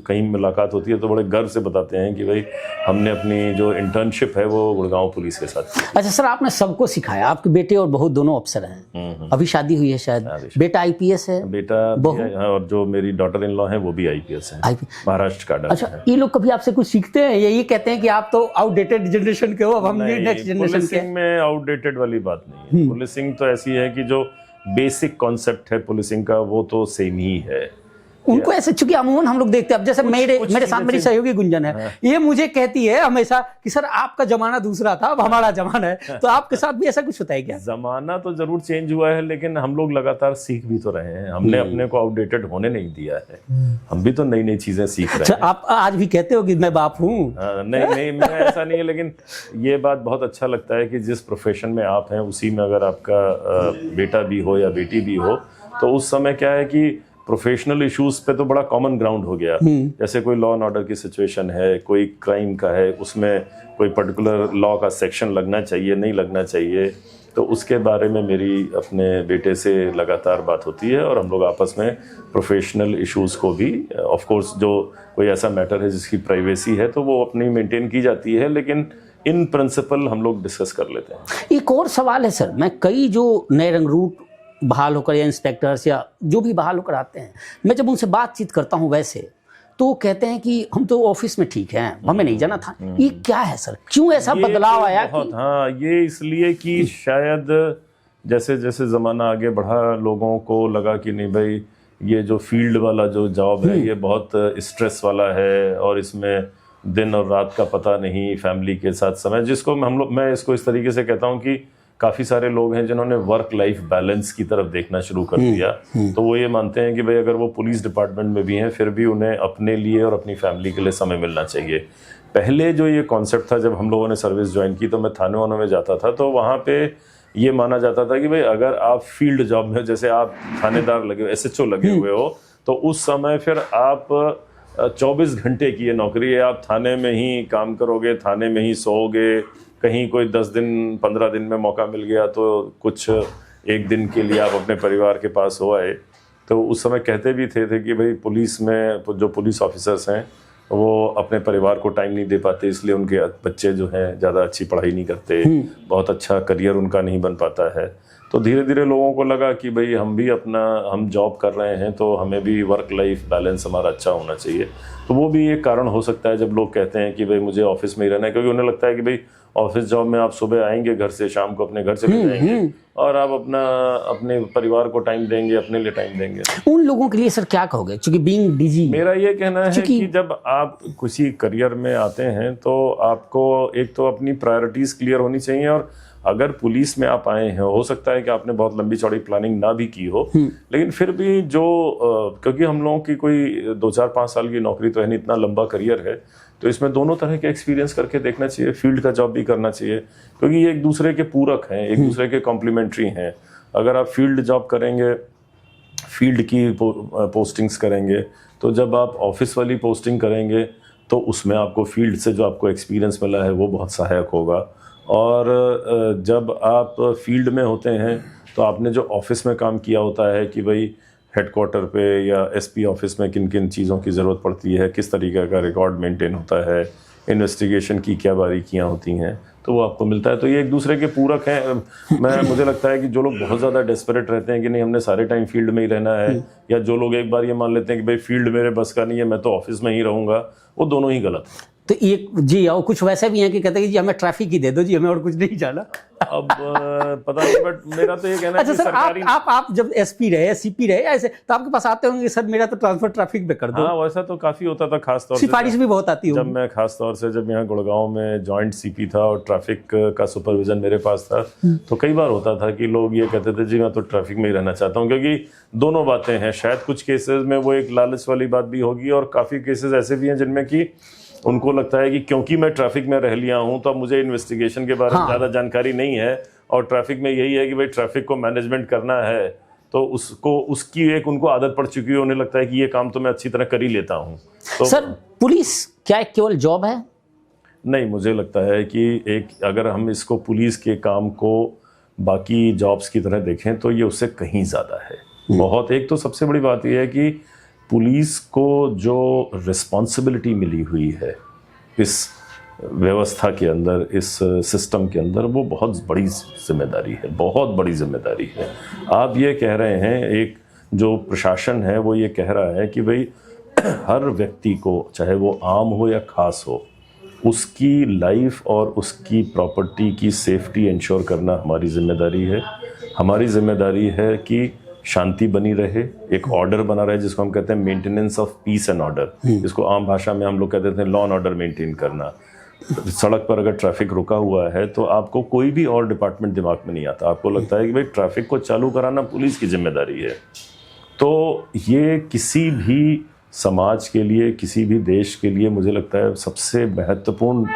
Speaker 2: कहीं मुलाकात होती है तो बड़े गर्व से बताते हैं कि भाई हमने अपनी जो इंटर्नशिप है वो गुड़गांव पुलिस के साथ की।
Speaker 1: अच्छा सर, आपने सबको सिखाया, आपके बेटे और बहू दोनों अफसर हैं, अभी शादी हुई है शायद, बेटा आईपीएस है,
Speaker 2: बेटा और जो मेरी डॉटर इन लॉ है वो भी आईपीएस है, महाराष्ट्र का।
Speaker 1: अच्छा, ये लोग कभी आपसे कुछ सीखते हैं या ये कहते हैं कि आप तो आउटडेटेड जनरेशन के हो, अब हम नेक्स्ट जनरेशन के?
Speaker 2: पुलिसिंग में आउटडेटेड वाली बात नहीं है। पुलिसिंग तो ऐसी है कि जो बेसिक कॉन्सेप्ट है पुलिसिंग का वो तो सेम ही है।
Speaker 1: उनको ऐसे, चूंकि अमूमन हम लोग देखते हैं, अब जैसे मेरे साथ मेरी सहयोगी गुंजन है, ये मुझे कहती है हमेशा कि सर आपका जमाना दूसरा था, अब हमारा जमाना है। तो आपके साथ भी ऐसा कुछ होता है क्या?
Speaker 2: जमाना तो जरूर चेंज हुआ है, लेकिन हम लोग लगातार सीख भी तो रहे हैं। हमने अपने को आउटडेटेड होने नहीं दिया है, हम भी तो नई नई चीजें सीख रहे हैं।
Speaker 1: आप आज भी कहते हो कि मैं बाप हूँ?
Speaker 2: नहीं, मैं ऐसा नहीं है, लेकिन ये बात बहुत अच्छा लगता है कि जिस प्रोफेशन में आप हैं उसी में अगर आपका बेटा भी हो या बेटी भी हो, तो उस समय क्या है कि प्रोफेशनल इश्यूज पे तो बड़ा कॉमन ग्राउंड हो गया। जैसे कोई लॉ एंड ऑर्डर की सिचुएशन है, कोई क्राइम का है, उसमें कोई पर्टिकुलर लॉ का सेक्शन लगना चाहिए नहीं लगना चाहिए, तो उसके बारे में मेरी अपने बेटे से लगातार बात होती है। और हम लोग आपस में प्रोफेशनल इश्यूज को भी, ऑफ कोर्स जो कोई ऐसा मैटर है जिसकी प्राइवेसी है तो वो अपनी मेंटेन की जाती है, लेकिन इन प्रिंसिपल हम लोग डिस्कस कर लेते हैं।
Speaker 1: एक और सवाल है सर, मैं कई जो नए रंगरूट बहाल होकर या इंस्पेक्टर्स या जो भी बहाल होकर आते हैं, मैं जब उनसे बातचीत करता हूं वैसे, तो कहते हैं कि हम तो ऑफिस में ठीक हैं, हमें नहीं जाना था। ये क्या है सर, क्यों ऐसा बदलाव आया?
Speaker 2: हाँ, ये इसलिए कि शायद जैसे जैसे ज़माना आगे बढ़ा लोगों को लगा कि नहीं भाई ये जो फील्ड वाला जो जॉब है ये बहुत स्ट्रेस वाला है, और इसमें दिन और रात का पता नहीं, फैमिली के साथ समय, जिसको मैं इसको इस तरीके से कहता हूँ कि काफ़ी सारे लोग हैं जिन्होंने वर्क लाइफ बैलेंस की तरफ देखना शुरू कर दिया। तो वो ये मानते हैं कि भाई अगर वो पुलिस डिपार्टमेंट में भी हैं फिर भी उन्हें अपने लिए और अपनी फैमिली के लिए समय मिलना चाहिए। पहले जो ये कॉन्सेप्ट था, जब हम लोगों ने सर्विस ज्वाइन की तो मैं थाने वानों में जाता था, तो वहाँ पे ये माना जाता था कि भाई अगर आप फील्ड जॉब में, जैसे आप थानेदार लगे हो, SHO लगे हुए हो, तो उस समय फिर आप 24 घंटे की ये नौकरी है, आप थाने में ही काम करोगे, थाने में ही सोओगे। कहीं कोई 10 दिन 15 दिन में मौका मिल गया तो कुछ एक दिन के लिए आप अपने परिवार के पास हो आए। तो उस समय कहते भी थे कि भाई पुलिस में जो पुलिस ऑफिसर्स हैं वो अपने परिवार को टाइम नहीं दे पाते, इसलिए उनके बच्चे जो हैं ज़्यादा अच्छी पढ़ाई नहीं करते, बहुत अच्छा करियर उनका नहीं बन पाता है। तो धीरे धीरे लोगों को लगा कि भाई हम जॉब कर रहे हैं तो हमें भी वर्क लाइफ बैलेंस हमारा अच्छा होना चाहिए। तो वो भी एक कारण हो सकता है जब लोग कहते हैं कि भाई मुझे ऑफिस में ही रहना है, क्योंकि उन्हें लगता है कि भाई ऑफिस जॉब में आप सुबह आएंगे घर से, शाम को अपने घर चले जाएंगे और आप अपने परिवार को टाइम देंगे, अपने लिए टाइम देंगे।
Speaker 1: उन लोगों के लिए सर क्या कहोगे, क्योंकि बीइंग बिजी,
Speaker 2: मेरा ये कहना है कि जब आप किसी करियर में आते हैं तो आपको एक तो अपनी प्रायोरिटीज क्लियर होनी चाहिए। और अगर पुलिस में आप आए हैं, हो सकता है कि आपने बहुत लंबी चौड़ी प्लानिंग ना भी की हो, लेकिन फिर भी क्योंकि हम लोगों की कोई 2-4-5 साल की नौकरी तो है नहीं, इतना लंबा करियर है, तो इसमें दोनों तरह के एक्सपीरियंस करके देखना चाहिए। फील्ड का जॉब भी करना चाहिए, क्योंकि ये एक दूसरे के पूरक हैं, एक दूसरे के कॉम्प्लीमेंट्री हैं। अगर आप फील्ड जॉब करेंगे, फील्ड की पोस्टिंग्स करेंगे, तो जब आप ऑफिस वाली पोस्टिंग करेंगे तो उसमें आपको फील्ड से जो आपको एक्सपीरियंस मिला है वो बहुत सहायक होगा। और जब आप फील्ड में होते हैं तो आपने जो ऑफिस में काम किया होता है कि भाई हेडक्वार्टर पे या एसपी ऑफिस में किन किन चीज़ों की ज़रूरत पड़ती है, किस तरीके का रिकॉर्ड मेंटेन होता है, इन्वेस्टिगेशन की क्या बारीकियां होती हैं, तो वो आपको मिलता है। तो ये एक दूसरे के पूरक हैं। मुझे लगता है कि जो लोग बहुत ज़्यादा डेस्परेट रहते हैं कि नहीं हमने सारे टाइम फील्ड में ही रहना है, या जो लोग एक बार ये मान लेते हैं कि भाई फील्ड मेरे बस का नहीं है, मैं तो ऑफिस में ही रहूँगा, वो दोनों ही गलत है।
Speaker 1: तो एक जी, और कुछ वैसे भी हैं कि कहते हैं कि जी हमें ट्रैफिक ही दे दो जी, हमें और कुछ नहीं जाना।
Speaker 2: अब पता नहीं, बट मेरा तो ये कहना है
Speaker 1: अच्छा
Speaker 2: कि
Speaker 1: सर,
Speaker 2: सरकारी
Speaker 1: आप जब एसपी रहे, सीपी रहे ऐसे, तो आपके पास आते होंगे सर मेरा तो ट्रांसफर ट्रैफिक में कर दो।
Speaker 2: हाँ, वैसा तो काफ़ी होता था, खास तौर से
Speaker 1: सिफारिश भी बहुत आती
Speaker 2: जब
Speaker 1: होगी।
Speaker 2: मैं खास तौर से जब यहाँ गुड़गांव में जॉइंट सीपी था और ट्रैफिक का सुपरविजन मेरे पास था, तो कई बार होता था कि लोग ये कहते थे जी मैं तो ट्रैफिक में ही रहना चाहता हूँ, क्योंकि दोनों बातें हैं। शायद कुछ केसेस में वो एक लालच वाली बात भी होगी, और काफ़ी केसेस ऐसे भी हैं जिनमें कि उनको लगता है कि क्योंकि मैं ट्रैफिक में रह लिया हूं तो अब मुझे इन्वेस्टिगेशन के बारे में ज़्यादा जानकारी नहीं है, और ट्रैफिक में यही है कि भाई ट्रैफिक को मैनेजमेंट करना है, तो उसको उसकी एक उनको आदत पड़ चुकी है, उन्हें लगता है कि ये काम तो मैं अच्छी तरह कर ही लेता हूं। तो
Speaker 1: सर पुलिस क्या एक केवल जॉब है?
Speaker 2: नहीं, मुझे लगता है कि एक अगर हम इसको पुलिस के काम को बाकी जॉब्स की तरह देखें तो ये उससे कहीं ज़्यादा है बहुत। एक तो सबसे बड़ी बात यह है कि पुलिस को जो रिस्पॉन्सिबिलिटी मिली हुई है इस व्यवस्था के अंदर, इस सिस्टम के अंदर, वो बहुत बड़ी जिम्मेदारी है, बहुत बड़ी जिम्मेदारी है। आप ये कह रहे हैं, एक जो प्रशासन है वो ये कह रहा है कि भाई हर व्यक्ति को, चाहे वो आम हो या खास हो, उसकी लाइफ और उसकी प्रॉपर्टी की सेफ्टी इंश्योर करना हमारी जिम्मेदारी है। हमारी जिम्मेदारी है कि शांति बनी रहे, एक ऑर्डर बना रहे, जिसको हम कहते हैं maintenance of peace and order, जिसको आम भाषा में हम लोग कहते थे लॉ एंड ऑर्डर मेंटेन करना। सड़क पर अगर ट्रैफिक रुका हुआ है तो आपको कोई भी और डिपार्टमेंट दिमाग में नहीं आता, आपको लगता है कि भाई ट्रैफिक को चालू कराना पुलिस की जिम्मेदारी है। तो ये किसी भी समाज के लिए, किसी भी देश के लिए मुझे लगता है सबसे महत्वपूर्ण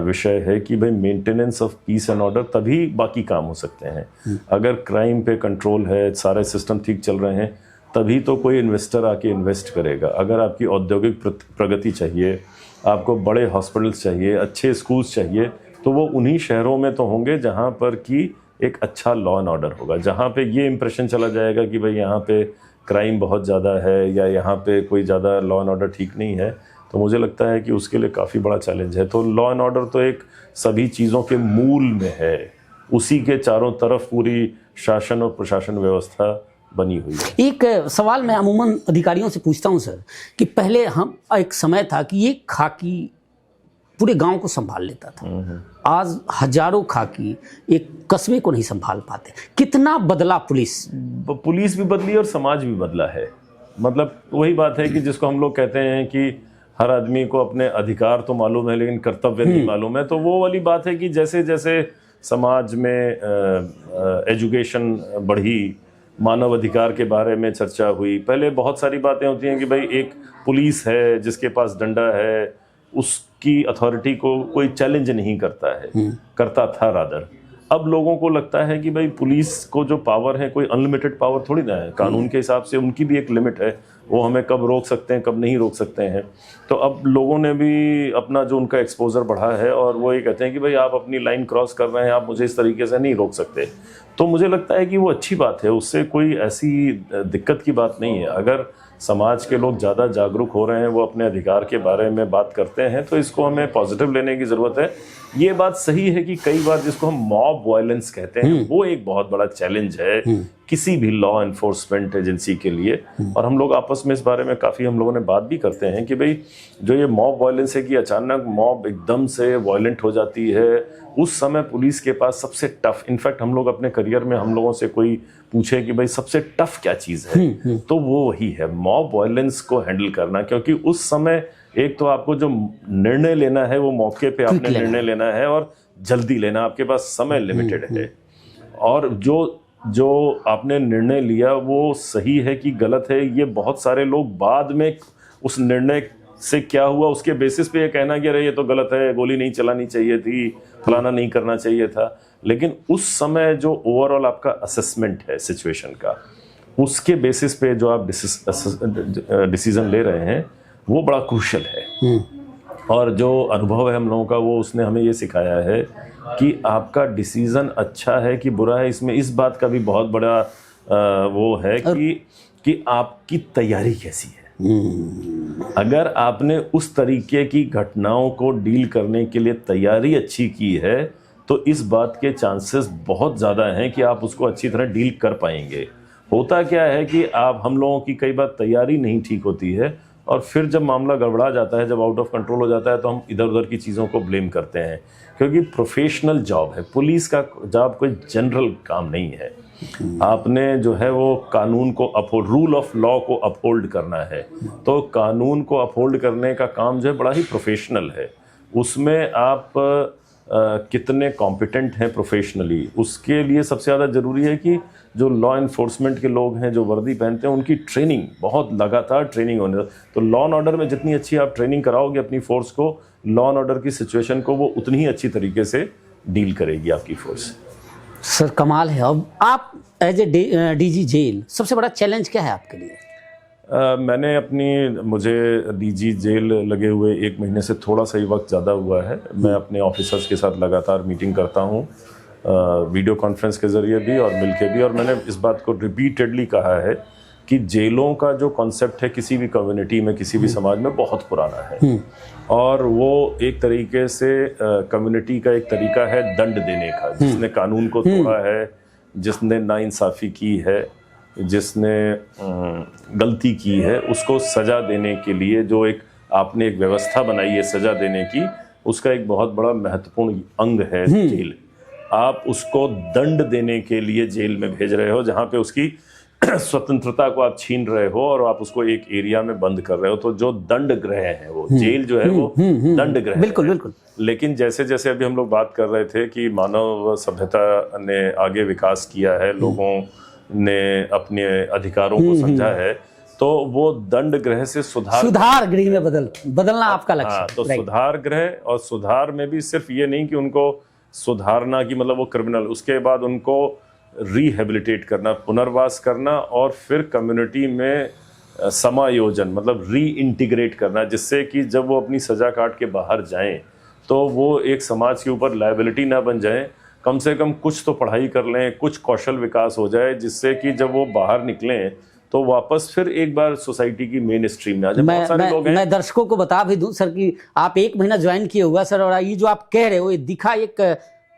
Speaker 2: विषय है कि भाई maintenance of peace and order, तभी बाकी काम हो सकते हैं। अगर क्राइम पे कंट्रोल है, सारे सिस्टम ठीक चल रहे हैं, तभी तो कोई इन्वेस्टर आके इन्वेस्ट करेगा। अगर आपकी औद्योगिक प्रगति चाहिए, आपको बड़े हॉस्पिटल्स चाहिए, अच्छे स्कूल्स चाहिए, तो वो उन्हीं शहरों में तो होंगे जहाँ पर कि एक अच्छा लॉ एंड ऑर्डर होगा, जहाँ पे ये इंप्रेशन चला जाएगा कि भाई यहाँ पे क्राइम बहुत ज़्यादा है या यहाँ पे कोई ज़्यादा लॉ एंड ऑर्डर ठीक नहीं है। तो मुझे लगता है कि उसके लिए काफ़ी बड़ा चैलेंज है। तो लॉ एंड ऑर्डर तो एक सभी चीज़ों के मूल में है, उसी के चारों तरफ पूरी शासन और प्रशासन व्यवस्था बनी हुई है।
Speaker 1: एक सवाल मैं अमूमन अधिकारियों से पूछता हूं सर, कि पहले हम एक समय था कि ये खाकी पूरे गांव को संभाल लेता था, आज हजारों खाकी एक कस्बे को नहीं संभाल पाते। कितना बदला पुलिस
Speaker 2: भी बदली और समाज भी बदला है। मतलब वही बात है कि जिसको हम लोग कहते हैं कि हर आदमी को अपने अधिकार तो मालूम है लेकिन कर्तव्य नहीं मालूम है। तो वो वाली बात है कि जैसे जैसे समाज में एजुकेशन बढ़ी, मानव अधिकार के बारे में चर्चा हुई। पहले बहुत सारी बातें होती हैं कि भाई एक पुलिस है जिसके पास डंडा है, उसकी अथॉरिटी को कोई चैलेंज नहीं करता है, करता था रादर। अब लोगों को लगता है कि भाई पुलिस को जो पावर है कोई अनलिमिटेड पावर थोड़ी ना है, कानून के हिसाब से उनकी भी एक लिमिट है, वो हमें कब रोक सकते हैं कब नहीं रोक सकते हैं। तो अब लोगों ने भी अपना जो उनका एक्सपोजर बढ़ा है और वो ये कहते हैं कि भाई आप अपनी लाइन क्रॉस कर रहे हैं, आप मुझे इस तरीके से नहीं रोक सकते। तो मुझे लगता है कि वो अच्छी बात है, उससे कोई ऐसी दिक्कत की बात नहीं है। अगर समाज के लोग ज़्यादा जागरूक हो रहे हैं, वो अपने अधिकार के बारे में बात करते हैं, तो इसको हमें पॉजिटिव लेने की ज़रूरत है। ये बात सही है कि कई बार जिसको हम मॉब वायलेंस कहते हैं वो एक बहुत बड़ा चैलेंज है किसी भी लॉ एनफोर्समेंट एजेंसी के लिए। और हम लोग आपस में इस बारे में काफ़ी हम लोगों ने बात भी करते हैं कि भाई जो ये मॉब वायलेंस है कि अचानक मॉब एकदम से वायलेंट हो जाती है, उस समय पुलिस के पास सबसे टफ, इनफैक्ट हम लोग अपने करियर में हम लोगों से कोई पूछे कि भाई सबसे टफ क्या चीज़ है, तो वो वही है मॉब वायलेंस को हैंडल करना। क्योंकि उस समय एक तो आपको जो निर्णय लेना है वो मौके पे आपने निर्णय लेना है और जल्दी लेना, आपके पास समय लिमिटेड है। और जो आपने निर्णय लिया वो सही है कि गलत है, ये बहुत सारे लोग बाद में उस निर्णय से क्या हुआ उसके बेसिस पे ये कहना कि अरे ये तो गलत है, गोली नहीं चलानी चाहिए थी, फलाना नहीं करना चाहिए था। लेकिन उस समय जो ओवरऑल आपका असेसमेंट है सिचुएशन का, उसके बेसिस पे जो आप डिसीजन ले रहे हैं वो बड़ा क्रूशियल है। और जो अनुभव है हम लोगों का वो उसने हमें ये सिखाया है कि आपका डिसीज़न अच्छा है कि बुरा है, इसमें इस बात का भी बहुत बड़ा वो है कि आपकी तैयारी कैसी है। अगर आपने उस तरीके की घटनाओं को डील करने के लिए तैयारी अच्छी की है तो इस बात के चांसेस बहुत ज़्यादा हैं कि आप उसको अच्छी तरह डील कर पाएंगे। होता क्या है कि हम लोगों की कई बार तैयारी नहीं ठीक होती है और फिर जब मामला गड़बड़ा जाता है, जब आउट ऑफ कंट्रोल हो जाता है तो हम इधर उधर की चीज़ों को ब्लेम करते हैं, क्योंकि प्रोफेशनल जॉब है। पुलिस का जॉब कोई जनरल काम नहीं है। आपने जो है वो कानून को अपहोल्ड, रूल ऑफ लॉ को अपहोल्ड करना है। तो कानून को अपहोल्ड करने का काम जो है बड़ा ही प्रोफेशनल है। उसमें आप कितने कॉम्पिटेंट हैं प्रोफेशनली, उसके लिए सबसे ज़्यादा ज़रूरी है कि जो लॉ इन्फोर्समेंट के लोग हैं, जो वर्दी पहनते हैं, उनकी ट्रेनिंग बहुत लगातार ट्रेनिंग होने। तो लॉ एंड ऑर्डर में जितनी अच्छी आप ट्रेनिंग कराओगे अपनी फोर्स को, लॉ एंड ऑर्डर की सिचुएशन को वो उतनी ही अच्छी तरीके से डील करेगी आपकी फोर्स।
Speaker 1: सर कमाल है। अब आप एज ए डीजी जेल, सबसे बड़ा चैलेंज क्या है आपके लिए?
Speaker 2: मुझे डीजी जेल लगे हुए 1 महीने से थोड़ा सा ही वक्त ज़्यादा हुआ है। मैं अपने ऑफिसर्स के साथ लगातार मीटिंग करता हूँ, वीडियो कॉन्फ्रेंस के ज़रिए भी और मिलके भी, और मैंने इस बात को रिपीटेडली कहा है कि जेलों का जो कॉन्सेप्ट है किसी भी कम्युनिटी में, किसी भी समाज में बहुत पुराना है और वो एक तरीके से कम्युनिटी का एक तरीका है दंड देने का। जिसने कानून को तोड़ा है, जिसने नाइंसाफ़ी की है, जिसने गलती की है, उसको सज़ा देने के लिए जो आपने एक व्यवस्था बनाई है सज़ा देने की, उसका एक बहुत बड़ा महत्वपूर्ण अंग है जेल। आप उसको दंड देने के लिए जेल में भेज रहे हो, जहाँ पे उसकी स्वतंत्रता को आप छीन रहे हो और आप उसको एक एरिया में बंद कर रहे हो। तो जो दंड गृह है, वो जेल जो है वो दंड गृह
Speaker 1: बिल्कुल बिल्कुल।
Speaker 2: लेकिन जैसे जैसे अभी हम लोग बात कर रहे थे कि मानव सभ्यता ने आगे विकास किया है, लोगों ने अपने अधिकारों को समझा है, तो वो दंड गृह से सुधार
Speaker 1: गृह में बदलना आपका लक्ष्य है।
Speaker 2: तो सुधार गृह, और सुधार में भी सिर्फ ये नहीं कि उनको सुधारना कि मतलब वो क्रिमिनल, उसके बाद उनको रिहेबिलिटेट करना, पुनर्वास करना और फिर कम्युनिटी में समायोजन मतलब रीइंटीग्रेट करना, जिससे कि जब वो अपनी सज़ा काट के बाहर जाएं तो वो एक समाज के ऊपर लायबिलिटी ना बन जाएं। कम से कम कुछ तो पढ़ाई कर लें, कुछ कौशल विकास हो जाए, जिससे कि जब वो बाहर निकलें तो वापस फिर एक बार सोसाइटी की मेन स्ट्रीम में आ जाए। बहुत सारे लोग हैं।
Speaker 1: मैं दर्शकों को बता भी दूं सर कि आप 1 महीना ज्वाइन किए हुआ सर, और ये जो आप कह रहे हो ये दिखा, एक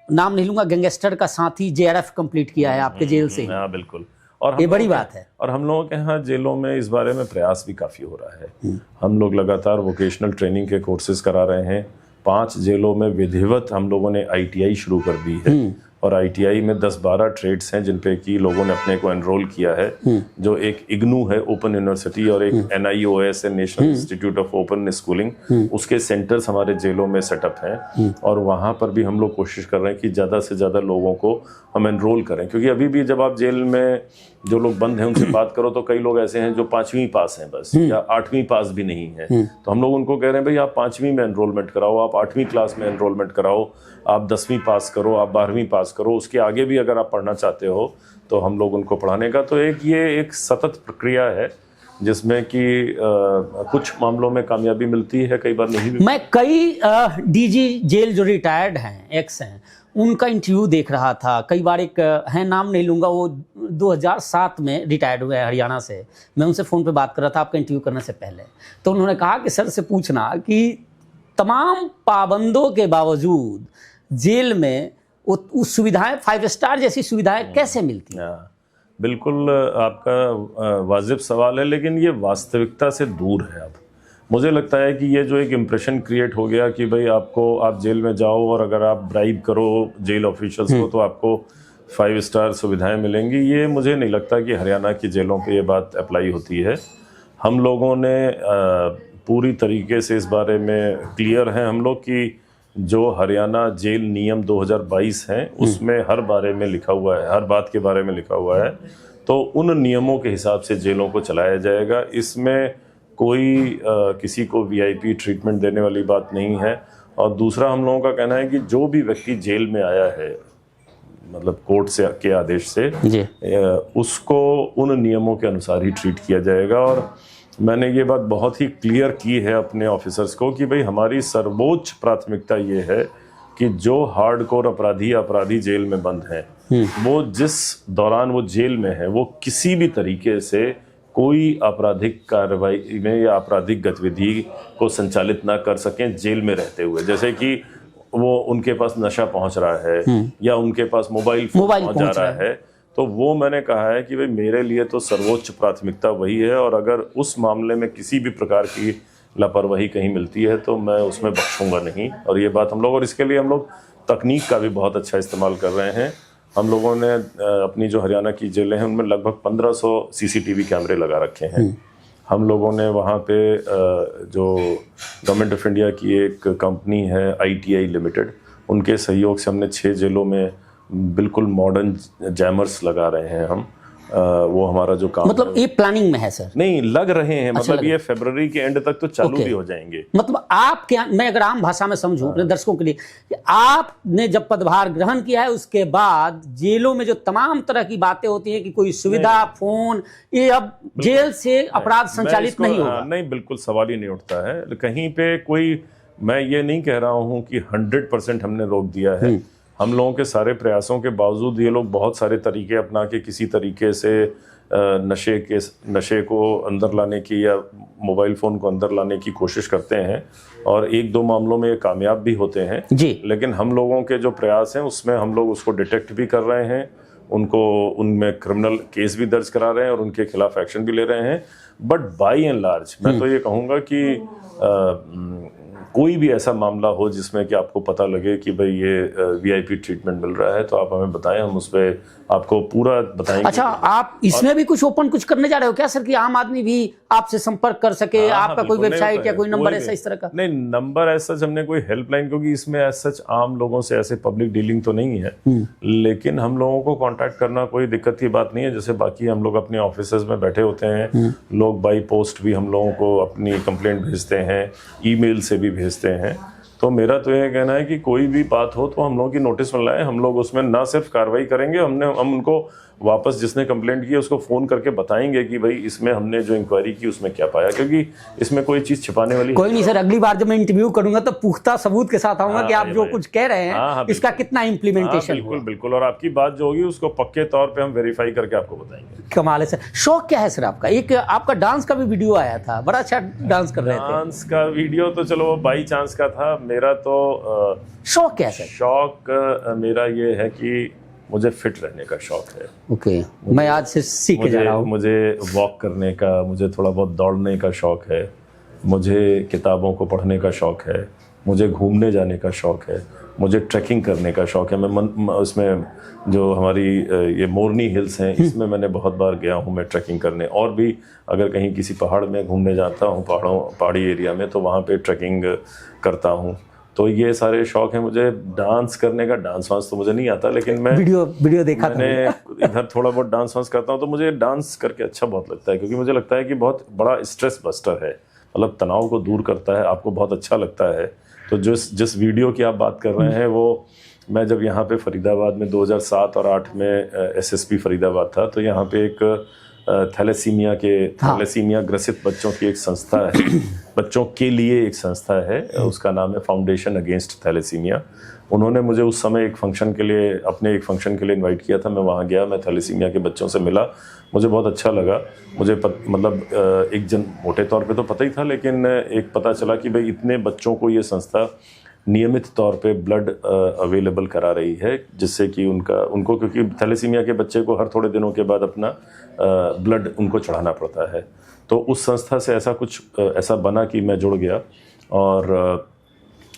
Speaker 1: नाम नहीं लूंगा, गैंगस्टर का साथी JRF कंप्लीट किया है आपके जेल से।
Speaker 2: हाँ बिल्कुल, और
Speaker 1: ये बड़ी बात है।
Speaker 2: और हम लोगों के यहाँ जेलों में इस बारे में प्रयास भी काफ़ी हो रहा है। हम लोग लगातार वोकेशनल ट्रेनिंग के कोर्सेज करा रहे हैं। 5 जेलों में विधिवत हम लोगों ने ITI शुरू कर दी है और ITI में 10-12 ट्रेड्स हैं जिन पे कि लोगों ने अपने को एनरोल किया है। जो एक IGNU है ओपन यूनिवर्सिटी और एक NIOS है national institute of open schooling, उसके सेंटर्स हमारे जेलों में सेटअप हैं और वहाँ पर भी हम लोग कोशिश कर रहे हैं कि ज़्यादा से ज़्यादा लोगों को हम एनरोल करें। क्योंकि अभी भी जब आप जेल में जो लोग बंद हैं उनसे बात करो तो कई लोग ऐसे हैं जो 5वीं पास हैं बस, या 8वीं पास भी नहीं है। तो हम लोग उनको कह रहे हैं भाई आप 5वीं में एनरोलमेंट कराओ, आप 8वीं क्लास में एनरोलमेंट कराओ, आप 10वीं पास करो, आप 12वीं पास करो, उसके आगे भी अगर आप पढ़ना चाहते हो तो हम लोग उनको पढ़ाने का। तो ये एक सतत प्रक्रिया है जिसमें कि कुछ मामलों में कामयाबी मिलती है, कई बार नहीं भी।
Speaker 1: मैं कई डीजी जेल जो रिटायर्ड हैं, एक्स हैं, उनका इंटरव्यू देख रहा था। कई बार एक है, नाम नहीं लूँगा, वो 2007 में रिटायर्ड हुए हरियाणा से। मैं उनसे फ़ोन पे बात कर रहा था आपका इंटरव्यू करने से पहले। तो उन्होंने कहा कि सर से पूछना कि तमाम पाबंदों के बावजूद जेल में उस सुविधाएं, 5 स्टार जैसी सुविधाएं कैसे मिलती हैं?
Speaker 2: बिल्कुल आपका वाजिब सवाल है, लेकिन ये वास्तविकता से दूर है। अब मुझे लगता है कि ये जो एक इम्प्रेशन क्रिएट हो गया कि भाई आप जेल में जाओ और अगर आप ब्राइब करो जेल ऑफिशियल्स को तो आपको 5 स्टार सुविधाएं मिलेंगी, ये मुझे नहीं लगता कि हरियाणा की जेलों पे ये बात अप्लाई होती है। हम लोगों ने पूरी तरीके से इस बारे में क्लियर हैं हम लोग कि जो हरियाणा जेल नियम 2022 हैं उसमें हर बारे में लिखा हुआ है, हर बात के बारे में लिखा हुआ है। तो उन नियमों के हिसाब से जेलों को चलाया जाएगा। इसमें कोई किसी को VIP ट्रीटमेंट देने वाली बात नहीं है। और दूसरा हम लोगों का कहना है कि जो भी व्यक्ति जेल में आया है मतलब कोर्ट से के आदेश से, उसको उन नियमों के अनुसार ही ट्रीट किया जाएगा। और मैंने ये बात बहुत ही क्लियर की है अपने ऑफिसर्स को कि भाई हमारी सर्वोच्च प्राथमिकता ये है कि जो हार्डकोर अपराधी जेल में बंद हैं, वो जिस दौरान वो जेल में है वो किसी भी तरीके से कोई आपराधिक कार्रवाई में या आपराधिक गतिविधि को संचालित ना कर सकें जेल में रहते हुए। जैसे कि वो उनके पास नशा पहुंच रहा है या उनके पास मोबाइल पहुंच जा रहा है, तो वो मैंने कहा है कि भाई मेरे लिए तो सर्वोच्च प्राथमिकता वही है, और अगर उस मामले में किसी भी प्रकार की लापरवाही कहीं मिलती है तो मैं उसमें बख्शूंगा नहीं। और ये बात हम लोग, और इसके लिए हम लोग तकनीक का भी बहुत अच्छा इस्तेमाल कर रहे हैं। हम लोगों ने अपनी जो हरियाणा की जेलें हैं उनमें लगभग 1500 CCTV कैमरे लगा रखे हैं। हम लोगों ने वहाँ पे जो गवर्नमेंट ऑफ इंडिया की एक कंपनी है ITI लिमिटेड, उनके सहयोग से हमने 6 जेलों में बिल्कुल मॉडर्न जैमर्स लगा रहे हैं हम। वो हमारा जो काम
Speaker 1: मतलब ये प्लानिंग में है सर?
Speaker 2: नहीं, लग रहे हैं।
Speaker 1: अच्छा,
Speaker 2: मतलब ये फरवरी के एंड तक तो चालू भी हो जाएंगे।
Speaker 1: मतलब आप क्या, मैं अगर आम भाषा में समझूं अपने दर्शकों के लिए, कि आपने जब पदभार ग्रहण किया है उसके बाद जेलों में जो तमाम तरह की बातें होती हैं कि कोई सुविधा, फोन, ये अब जेल से अपराध संचालित नहीं होगा?
Speaker 2: नहीं, बिल्कुल सवाल ही नहीं उठता है कहीं पे कोई। मैं ये नहीं कह रहा हूं कि 100% हमने रोक दिया है। हम लोगों के सारे प्रयासों के बावजूद ये लोग बहुत सारे तरीके अपना के किसी तरीके से नशे को अंदर लाने की या मोबाइल फ़ोन को अंदर लाने की कोशिश करते हैं, और 1-2 मामलों में ये कामयाब भी होते हैं
Speaker 1: जी।
Speaker 2: लेकिन हम लोगों के जो प्रयास हैं उसमें हम लोग उसको डिटेक्ट भी कर रहे हैं, उनमें क्रिमिनल केस भी दर्ज करा रहे हैं और उनके खिलाफ एक्शन भी ले रहे हैं। बट बाई एंड लार्ज मैं तो ये कहूँगा कि कोई भी ऐसा मामला हो जिसमें कि आपको पता लगे कि भाई ये VIP ट्रीटमेंट मिल रहा है, तो आप हमें बताएं, हम उस पर आपको पूरा बताएंगे।
Speaker 1: अच्छा, आप इसमें भी कुछ ओपन कुछ करने जा रहे हो क्या सर, कि आम आदमी भी आपसे संपर्क कर सके? आपका कोई वेबसाइट या कोई नंबर ऐसा इस तरह का?
Speaker 2: नहीं, नंबर ऐसा हमने कोई हेल्पलाइन, क्योंकि इसमें ऐसा आम लोगों से ऐसे पब्लिक डीलिंग तो नहीं है, लेकिन हम लोगों को कांटेक्ट करना कोई दिक्कत की बात नहीं है। जैसे बाकी हम लोग अपने ऑफिसेज में बैठे होते हैं, लोग बाई पोस्ट भी हम लोगों को अपनी कंप्लेंट भेजते हैं, ईमेल से भी भेजते हैं। तो मेरा तो ये कहना है कि कोई भी बात हो तो हम लोगों की नोटिस में लाएं। हम लोग उसमें ना सिर्फ कार्रवाई करेंगे, हम उनको वापस जिसने कंप्लेंट की उसको फ़ोन करके बताएंगे कि भाई इसमें हमने जो इंक्वायरी की उसमें क्या पाया, क्योंकि इसमें कोई चीज़ छिपाने वाली
Speaker 1: कोई नहीं सर। अगली बार जब मैं इंटरव्यू करूंगा तो पुख्ता सबूत के साथ आऊंगा कि आप जो कुछ कह रहे हैं इसका कितना इम्प्लीमेंटेशन।
Speaker 2: बिल्कुल बिल्कुल, और आपकी बात जो होगी उसको पक्के तौर पर हम वेरीफाई करके आपको बताएंगे।
Speaker 1: कमाल है सर। शौक क्या है सर आपका? एक आपका डांस का भी वीडियो आया था, बड़ा अच्छा डांस कर रहे थे।
Speaker 2: डांस का वीडियो तो चलो बाई चांस का था। मेरा तो
Speaker 1: शौक क्या है सर?
Speaker 2: शौक मेरा ये है कि मुझे फिट रहने का शौक है।
Speaker 1: ओके, मैं आज से सीख के जा रहा हूँ।
Speaker 2: मुझे वॉक करने का, मुझे थोड़ा बहुत दौड़ने का शौक है, मुझे किताबों को पढ़ने का शौक है, मुझे घूमने जाने का शौक है, मुझे ट्रैकिंग करने का शौक है। मैं उसमें जो हमारी ये मोरनी हिल्स हैं इसमें मैंने बहुत बार गया हूँ मैं ट्रैकिंग करने, और भी अगर कहीं किसी पहाड़ में घूमने जाता हूँ, पहाड़ी एरिया में, तो वहाँ पे ट्रैकिंग करता हूँ। तो ये सारे शौक हैं। मुझे डांस करने का, डांस वांस तो मुझे नहीं आता, लेकिन मैं वीडियो देखा मैंने इधर थोड़ा बहुत डांस वांस करता हूँ, तो मुझे डांस करके अच्छा बहुत लगता है, क्योंकि मुझे लगता है कि बहुत बड़ा स्ट्रेस बस्टर है, मतलब तनाव को दूर करता है, आपको बहुत अच्छा लगता है। तो जिस वीडियो की आप बात कर रहे हैं वो मैं जब यहाँ पे फरीदाबाद में 2007 और 8 में SSP फरीदाबाद था, तो यहाँ पे एक थैलेसीमिया ग्रसित बच्चों की एक संस्था है, बच्चों के लिए एक संस्था है, उसका नाम है फाउंडेशन अगेंस्ट थैलेसीमिया। उन्होंने मुझे उस समय एक फंक्शन के लिए, अपने एक फंक्शन के लिए इनवाइट किया था। मैं वहाँ गया, मैं थैलेसीमिया के बच्चों से मिला, मुझे बहुत अच्छा लगा। मुझे मतलब एक मोटे तौर पे तो पता ही था, लेकिन एक पता चला कि भाई इतने बच्चों को ये संस्था नियमित तौर पे ब्लड अवेलेबल करा रही है, जिससे कि उनको क्योंकि थैलेसीमिया के बच्चे को हर थोड़े दिनों के बाद अपना ब्लड उनको चढ़ाना पड़ता है। तो उस संस्था से ऐसा बना कि मैं जुड़ गया, और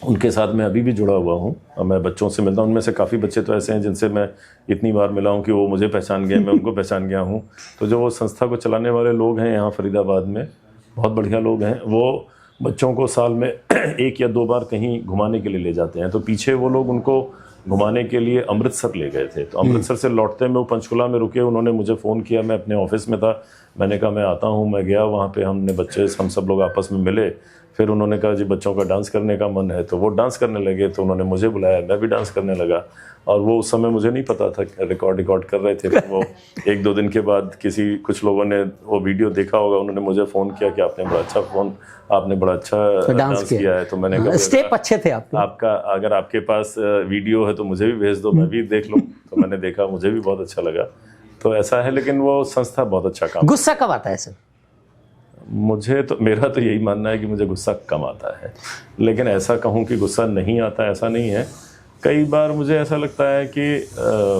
Speaker 2: उनके साथ मैं अभी भी जुड़ा हुआ हूँ। मैं बच्चों से मिलता हूँ, उनमें से काफ़ी बच्चे तो ऐसे हैं जिनसे मैं इतनी बार मिला हूँ कि वो मुझे पहचान गए, मैं उनको पहचान गया हूँ। तो जो वो संस्था को चलाने वाले लोग हैं यहाँ फरीदाबाद में, बहुत बढ़िया लोग हैं। वो बच्चों को साल में 1 या 2 बार कहीं घुमाने के लिए ले जाते हैं। तो पीछे वो लोग उनको घुमाने के लिए अमृतसर ले गए थे। तो अमृतसर से लौटते में वो पंचकुला में रुके, उन्होंने मुझे फ़ोन किया, मैं अपने ऑफिस में था, मैंने कहा मैं आता हूँ। मैं गया वहाँ पे, हम सब लोग आपस में मिले। फिर उन्होंने कहा जी बच्चों का डांस करने का मन है, तो वो डांस करने लगे। तो उन्होंने मुझे बुलाया, मैं भी डांस करने लगा। और वो उस समय मुझे नहीं पता था, रिकॉर्ड कर रहे थे। वो 1-2 दिन के बाद कुछ लोगों ने वो वीडियो देखा होगा, उन्होंने मुझे फ़ोन किया कि आपने बड़ा अच्छा डांस किया है। तो मैंने कहा
Speaker 1: स्टेप अच्छे थे आपके।
Speaker 2: अगर आपके पास वीडियो है तो मुझे भी भेज दो, मैं भी देख लूँ। तो मैंने देखा, मुझे भी बहुत अच्छा लगा। तो ऐसा है, लेकिन वो संस्था बहुत अच्छा काम।
Speaker 1: गुस्सा कब आता है सर?
Speaker 2: मेरा तो यही मानना है कि मुझे गुस्सा कम आता है, लेकिन ऐसा कहूँ कि गुस्सा नहीं आता, ऐसा नहीं है। कई बार मुझे ऐसा लगता है कि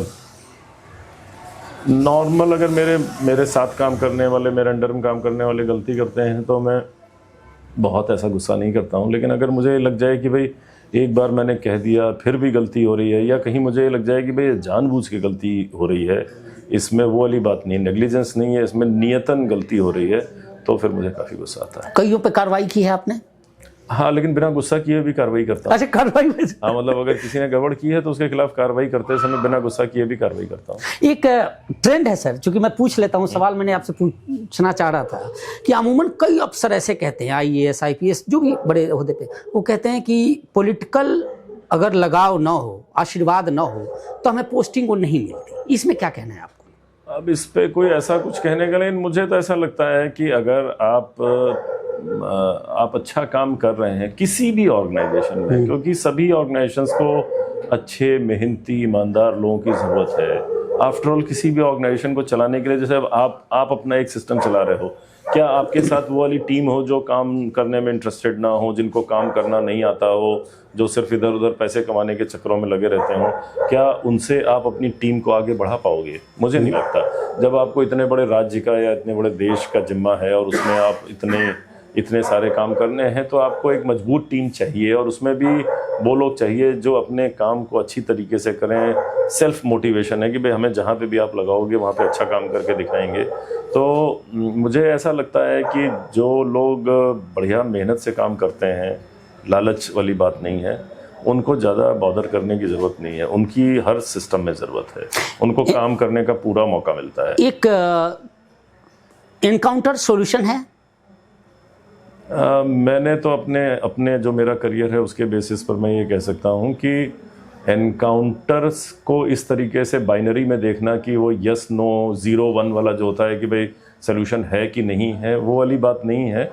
Speaker 2: नॉर्मल अगर मेरे साथ काम करने वाले, मेरे अंडर में काम करने वाले गलती करते हैं तो मैं बहुत ऐसा गुस्सा नहीं करता हूँ। लेकिन अगर मुझे लग जाए कि भाई एक बार मैंने कह दिया फिर भी गलती हो रही है, या कहीं मुझे लग जाए कि भाई जानबूझ के गलती हो रही है, इसमें वो वाली बात नहीं, नेग्लिजेंस नहीं है, इसमें नियतन गलती हो रही है, तो फिर मुझे काफ़ी गुस्सा आता है।
Speaker 1: कईयों पे कार्रवाई की है आपने?
Speaker 2: हाँ, लेकिन बिना गुस्सा किए भी कार्रवाई करता हूँ।
Speaker 1: अच्छा, कार्रवाई?
Speaker 2: हाँ, मतलब अगर किसी ने गड़बड़ की है तो उसके खिलाफ कार्रवाई करते समय बिना गुस्सा किए भी कार्रवाई करता हूँ।
Speaker 1: एक ट्रेंड है सर, चूंकि मैं पूछ लेता हूँ, सवाल मैंने आपसे पूछना चाह रहा था कि अमूमन कई अफसर ऐसे कहते हैं, IAS IPS जो भी बड़े ओहदे पे, वो कहते हैं कि पॉलिटिकल अगर लगाव ना हो, आशीर्वाद ना हो, तो हमें पोस्टिंग वो नहीं मिलती। इसमें क्या कहना है आपको?
Speaker 2: अब इस पे कोई ऐसा कुछ कहने का नहीं। मुझे तो ऐसा लगता है कि अगर आप अच्छा काम कर रहे हैं किसी भी ऑर्गेनाइजेशन में, क्योंकि सभी ऑर्गेनाइजेशंस को अच्छे, मेहनती, ईमानदार लोगों की ज़रूरत है। आफ्टर ऑल किसी भी ऑर्गेनाइजेशन को चलाने के लिए, जैसे अब आप अपना एक सिस्टम चला रहे हो, क्या आपके साथ वो वाली टीम हो जो काम करने में इंटरेस्टेड ना हो, जिनको काम करना नहीं आता हो, जो सिर्फ इधर उधर पैसे कमाने के चक्करों में लगे रहते हो, क्या उनसे आप अपनी टीम को आगे बढ़ा पाओगे? मुझे नहीं लगता। जब आपको इतने बड़े राज्य का या इतने बड़े देश का जिम्मा है और उसमें आप इतने सारे काम करने हैं, तो आपको एक मजबूत टीम चाहिए, और उसमें भी वो लोग चाहिए जो अपने काम को अच्छी तरीके से करें। सेल्फ मोटिवेशन है कि भाई हमें जहाँ पे भी आप लगाओगे वहाँ पे अच्छा काम करके दिखाएंगे। तो मुझे ऐसा लगता है कि जो लोग बढ़िया मेहनत से काम करते हैं, लालच वाली बात नहीं है, उनको ज़्यादा बॉदर करने की ज़रूरत नहीं है। उनकी हर सिस्टम में ज़रूरत है, उनको काम करने का पूरा मौका मिलता है।
Speaker 1: एक एनकाउंटर सॉल्यूशन है?
Speaker 2: मैंने तो अपने जो मेरा करियर है उसके बेसिस पर मैं ये कह सकता हूँ कि एनकाउंटर्स को इस तरीके से बाइनरी में देखना कि वो यस नो 0-1 वाला जो होता है कि भाई सलूशन है कि नहीं है, वो वाली बात नहीं है।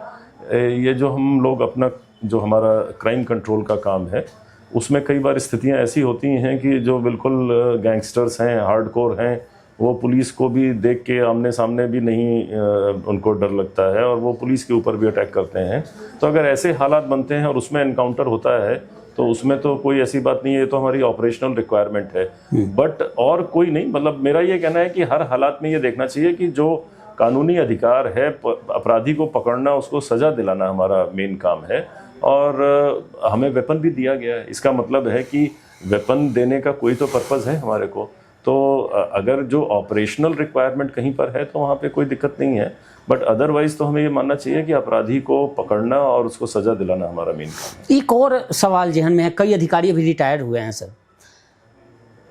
Speaker 2: ये जो हम लोग जो हमारा क्राइम कंट्रोल का काम है, उसमें कई बार स्थितियाँ ऐसी होती हैं कि जो बिल्कुल गैंगस्टर्स हैं, हार्डकोर हैं, वो पुलिस को भी देख के आमने सामने भी नहीं उनको डर लगता है, और वो पुलिस के ऊपर भी अटैक करते हैं। तो अगर ऐसे हालात बनते हैं और उसमें एनकाउंटर होता है, तो उसमें तो कोई ऐसी बात नहीं है, ये तो हमारी ऑपरेशनल रिक्वायरमेंट है। बट और कोई नहीं, मतलब मेरा ये कहना है कि हर हालात में ये देखना चाहिए कि जो कानूनी अधिकार है, अपराधी को पकड़ना, उसको सज़ा दिलाना हमारा मेन काम है। और हमें वेपन भी दिया गया है, इसका मतलब है कि वेपन देने का कोई तो पर्पज़ है हमारे को। तो अगर जो ऑपरेशनल रिक्वायरमेंट कहीं पर है तो वहाँ पे कोई दिक्कत नहीं है, बट अदरवाइज तो हमें ये मानना चाहिए कि अपराधी को पकड़ना और उसको सज़ा दिलाना हमारा मेन काम है।
Speaker 1: एक और सवाल जहन में है, कई अधिकारी अभी रिटायर हुए हैं सर,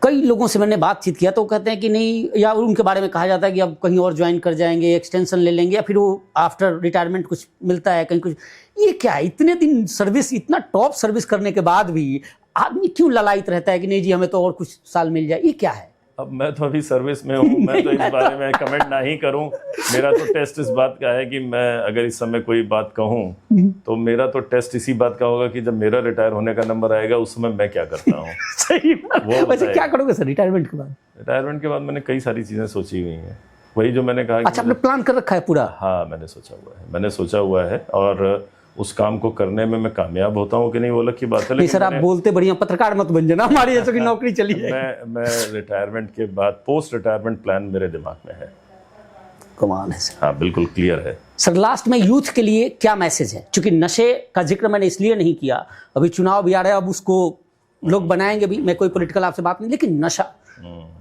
Speaker 1: कई लोगों से मैंने बातचीत किया तो कहते हैं कि नहीं, या उनके बारे में कहा जाता है कि अब कहीं और ज्वाइन कर जाएंगे, एक्सटेंशन ले लेंगे, या फिर वो आफ्टर रिटायरमेंट कुछ मिलता है कहीं कुछ। ये क्या है, इतने दिन सर्विस, इतना टॉप सर्विस करने के बाद भी आदमी क्यों ललायित रहता है कि नहीं जी हमें तो और कुछ साल मिल जाए? ये क्या है?
Speaker 2: अब मैं तो अभी सर्विस में हूँ, मैं तो इस बारे में कमेंट ना ही करूँ। मेरा तो टेस्ट इस बात का है कि मैं अगर इस समय कोई बात कहूँ तो मेरा तो टेस्ट इसी बात का होगा कि जब मेरा रिटायर होने का नंबर आएगा उस समय मैं क्या करता हूँ।
Speaker 1: सही बात। वैसे क्या करोगे सर रिटायरमेंट के बाद?
Speaker 2: रिटायरमेंट के बाद मैंने कई सारी चीज़ें सोची हुई हैं, वही जो मैंने कहा।
Speaker 1: अच्छा, आपने प्लान कर रखा है पूरा?
Speaker 2: हाँ, मैंने सोचा हुआ है, और उस काम को करने में मैं कामयाब होता हूँ कि नहीं वो अलग की बात है।
Speaker 1: लेकिन सर आप बोलते बढ़िया, पत्रकार मत बन जाना, हमारी ऐसी नौकरी चली है।
Speaker 2: मैं रिटायरमेंट के बाद पोस्ट रिटायरमेंट प्लान मेरे दिमाग में है।
Speaker 1: कमाल है सर।
Speaker 2: हाँ, बिल्कुल क्लियर है।
Speaker 1: सर लास्ट में यूथ के लिए क्या मैसेज है? क्योंकि नशे का जिक्र मैंने इसलिए नहीं किया, अभी चुनाव भी आ रहा है, अब उसको लोग बनाएंगे भी, मैं कोई पॉलिटिकल आपसे बात नहीं, लेकिन नशा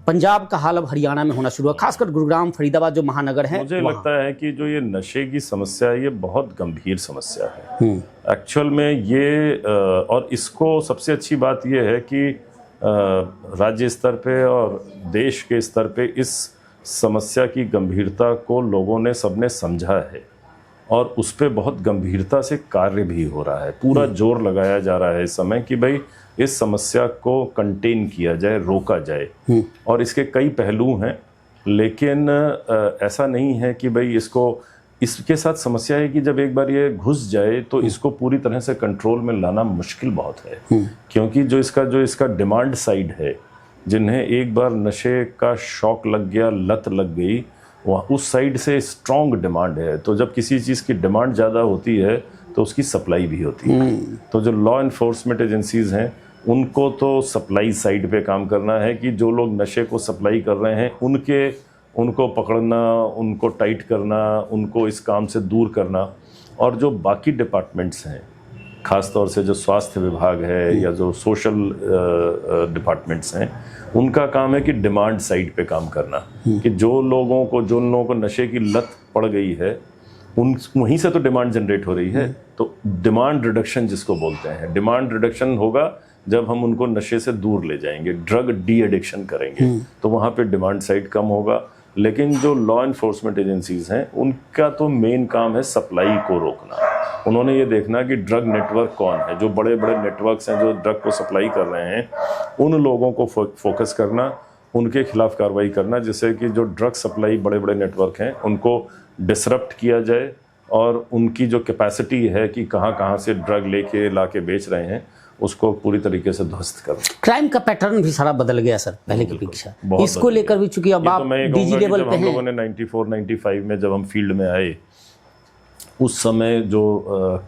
Speaker 1: पंजाब का हाल अब हरियाणा में होना शुरू हुआ, खासकर गुरुग्राम, फरीदाबाद जो महानगर है।
Speaker 2: मुझे लगता है कि जो ये नशे की समस्या है, ये बहुत गंभीर समस्या है एक्चुअल में ये। और इसको सबसे अच्छी बात ये है कि राज्य स्तर पे और देश के स्तर पे इस समस्या की गंभीरता को लोगों ने सबने समझा है और उस पर बहुत गंभीरता से कार्य भी हो रहा है। पूरा जोर लगाया जा रहा है इस समय कि भाई इस समस्या को कंटेन किया जाए, रोका जाए। और इसके कई पहलू हैं, लेकिन ऐसा नहीं है कि भाई इसके साथ समस्या है कि जब एक बार ये घुस जाए तो इसको पूरी तरह से कंट्रोल में लाना मुश्किल बहुत है। क्योंकि जो इसका डिमांड साइड है, जिन्हें एक बार नशे का शौक लग गया, लत लग गई, वहाँ उस साइड से स्ट्रॉन्ग डिमांड है। तो जब किसी चीज़ की डिमांड ज़्यादा होती है तो उसकी सप्लाई भी होती है। तो जो लॉ इन्फोर्समेंट एजेंसीज़ हैं उनको तो सप्लाई साइड पे काम करना है कि जो लोग नशे को सप्लाई कर रहे हैं उनको पकड़ना, उनको टाइट करना, उनको इस काम से दूर करना। और जो बाकी डिपार्टमेंट्स हैं, ख़ास तौर से जो स्वास्थ्य विभाग है या जो सोशल डिपार्टमेंट्स हैं, उनका काम है कि डिमांड साइड पे काम करना। कि जिन लोगों को नशे की लत पड़ गई है वहीं से तो डिमांड जनरेट हो रही है। तो डिमांड रिडक्शन जिसको बोलते हैं, डिमांड रिडक्शन होगा जब हम उनको नशे से दूर ले जाएंगे, ड्रग डी एडिक्शन करेंगे, तो वहाँ पे डिमांड साइड कम होगा। लेकिन जो लॉ इन्फोर्समेंट एजेंसीज हैं उनका तो मेन काम है सप्लाई को रोकना। उन्होंने ये देखना कि ड्रग नेटवर्क कौन है, जो बड़े बड़े नेटवर्क्स हैं जो ड्रग को सप्लाई कर रहे हैं, उन लोगों को फोकस करना, उनके खिलाफ कार्रवाई करना, जिससे कि जो ड्रग सप्लाई बड़े बड़े नेटवर्क हैं उनको डिसरप्ट किया जाए और उनकी जो कैपेसिटी है कि कहाँ से ड्रग लेके लाके बेच रहे हैं उसको पूरी तरीके से ध्वस्त कर।
Speaker 1: क्राइम का पैटर्न भी सारा बदल गया सर पहले की अपेक्षा, इसको लेकर भी चूंकि अब आप डीजी लेवल पे हैं।
Speaker 2: हम लोगों ने 94-95 में जब हम फील्ड में आए, उस समय जो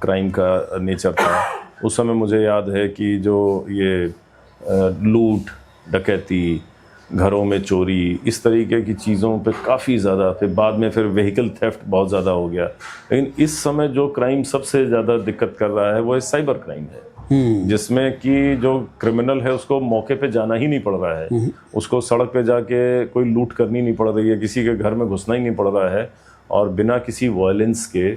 Speaker 2: क्राइम का नेचर था, उस समय मुझे याद है कि जो ये लूट, डकैती, घरों में चोरी, इस तरीके की चीज़ों पे काफ़ी ज़्यादा, फिर बाद में फिर व्हीकल थेफ्ट बहुत ज़्यादा हो गया। लेकिन इस समय जो क्राइम सबसे ज़्यादा दिक्कत कर रहा है वो साइबर क्राइम है, जिसमें कि जो क्रिमिनल है उसको मौके पे जाना ही नहीं पड़ रहा है, उसको सड़क पे जाके कोई लूट करनी नहीं पड़ रही है, किसी के घर में घुसना ही नहीं पड़ रहा है, और बिना किसी वायलेंस के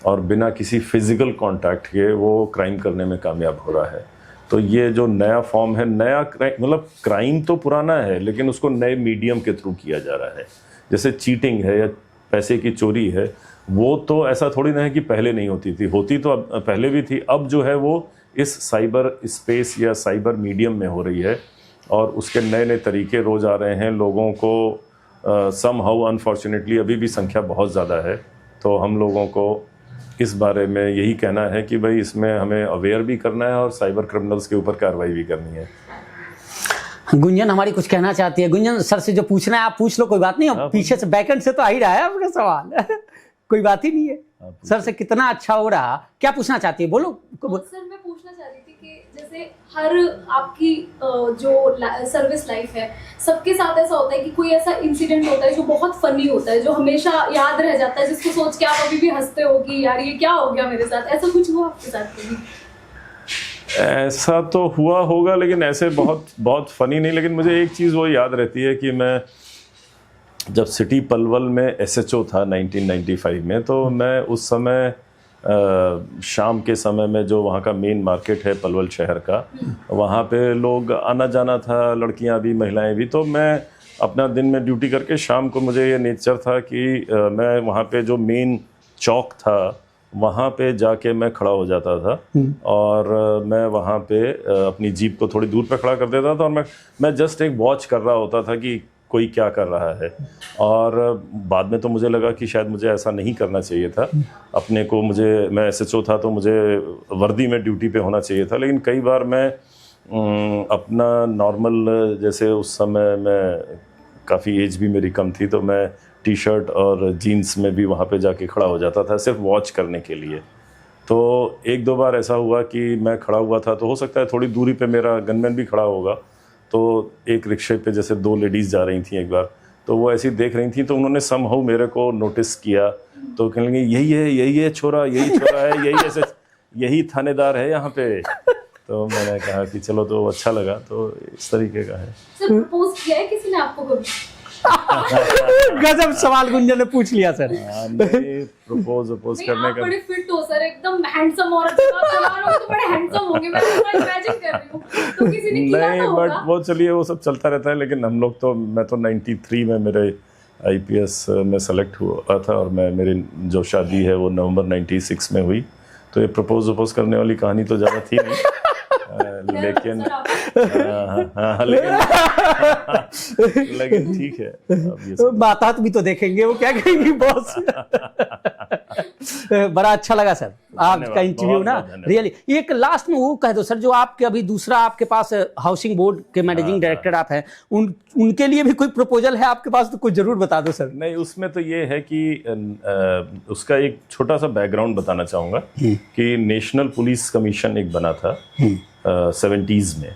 Speaker 2: और बिना किसी फिजिकल कांटेक्ट के वो क्राइम करने में कामयाब हो रहा है। तो ये जो नया फॉर्म है, नया क्राइम, मतलब क्राइम तो पुराना है लेकिन उसको नए मीडियम के थ्रू किया जा रहा है। जैसे चीटिंग है या पैसे की चोरी है, वो तो ऐसा थोड़ी ना है कि पहले नहीं होती थी, होती तो अब पहले भी थी, अब जो है वो इस साइबर स्पेस या साइबर मीडियम में हो रही है और उसके नए नए तरीके रोज आ रहे हैं। लोगों को समहाउ अनफॉर्चुनेटली अभी भी संख्या बहुत ज़्यादा है, तो हम लोगों को इस बारे में यही कहना है कि भाई इसमें हमें अवेयर भी करना है और साइबर क्रिमिनल्स के ऊपर कार्रवाई भी करनी है।
Speaker 1: गुंजन हमारी कुछ कहना चाहती है। गुंजन, सर से जो पूछना है आप पूछ लो, कोई बात नहीं, अब पीछे से बैकएंड से तो आ ही रहा है आपका सवाल कोई बात ही नहीं है। सर से कितना अच्छा हो रहा, क्या पूछना चाहती है, बोलो।
Speaker 3: सर मैं पूछना चाह रही थी कि जैसे हर आपकी जो सर्विस लाइफ है, सबके साथ ऐसा होता है कि कोई ऐसा इंसिडेंट होता है जो बहुत फनी होता है, जो हमेशा याद रह जाता है, जिसको सोच के आप अभी भी हंसते हो कि यार ये क्या हो गया मेरे साथ। ऐसा कुछ हुआ आपके साथ कभी?
Speaker 2: ऐसा तो हुआ होगा लेकिन ऐसे बहुत फनी नहीं। लेकिन मुझे एक चीज़ वो याद रहती है कि मैं जब सिटी पलवल में SHO था 1995 में, तो मैं उस समय शाम के समय में जो वहाँ का मेन मार्केट है पलवल शहर का, वहाँ पे लोग आना जाना था, लड़कियाँ भी महिलाएं भी। तो मैं अपना दिन में ड्यूटी करके शाम को मुझे ये नेचर था कि मैं वहाँ पे जो मेन चौक था वहाँ पे जाके मैं खड़ा हो जाता था और मैं वहाँ पे अपनी जीप को थोड़ी दूर पे खड़ा कर देता था और मैं जस्ट एक वॉच कर रहा होता था कि कोई क्या कर रहा है। और बाद में तो मुझे लगा कि शायद मुझे ऐसा नहीं करना चाहिए था, अपने को मैं SHO था तो मुझे वर्दी में ड्यूटी पे होना चाहिए था। लेकिन कई बार मैं अपना नॉर्मल, जैसे उस समय मैं काफ़ी एज भी मेरी कम थी, तो मैं टी-शर्ट और जीन्स में भी वहाँ पे जाके खड़ा हो जाता था सिर्फ वॉच करने के लिए। तो एक दो बार ऐसा हुआ कि मैं खड़ा हुआ था, तो हो सकता है थोड़ी दूरी पे मेरा गनमैन भी खड़ा होगा, तो एक रिक्शे पे जैसे 2 लेडीज़ जा रही थी एक बार, तो वो ऐसी देख रही थी, तो उन्होंने समहाउ मेरे को नोटिस किया, तो कहने लगे यही है छोरा, है, यही थानेदार है यहाँ पे। तो मैंने कहा कि चलो, तो अच्छा लगा। तो इस तरीके का है।
Speaker 3: सर प्रपोज किया है किसी ने आपको कभी?
Speaker 1: गजब सवाल गुंजन ने पूछ लिया सर।
Speaker 2: प्रपोज करने का,
Speaker 3: बड़े फिट हो सर, एकदम हैंडसम औरत तो बड़े हैंडसम होंगे, मैं तो इमेजिन कर रही हूं। तो किसी ने किया
Speaker 2: नहीं,
Speaker 3: तो होगा?
Speaker 2: बट वो चलिए वो सब चलता रहता है। लेकिन हम लोग तो, मैं तो 93 में मेरे आईपीएस में सेलेक्ट हुआ था और मेरी जो शादी है वो नवंबर 96 में हुई। तो ये प्रपोज करने वाली कहानी तो ज़्यादा थी नहीं, लेकिन लेकिन ठीक है। अब ये
Speaker 1: बात भी तो देखेंगे, वो क्या कहेंगे बॉस। बड़ा अच्छा लगा सर आपका इंटरव्यू ना, रियली। एक लास्ट में वो कह दो सर, जो आपके अभी दूसरा आपके पास हाउसिंग बोर्ड के मैनेजिंग डायरेक्टर आप हैं, उनके लिए भी कोई प्रपोजल है आपके पास तो कुछ जरूर बता दो सर।
Speaker 2: नहीं, उसमें तो ये है कि उसका एक छोटा सा बैकग्राउंड बताना चाहूँगा कि नेशनल पुलिस कमीशन एक बना था 70s में।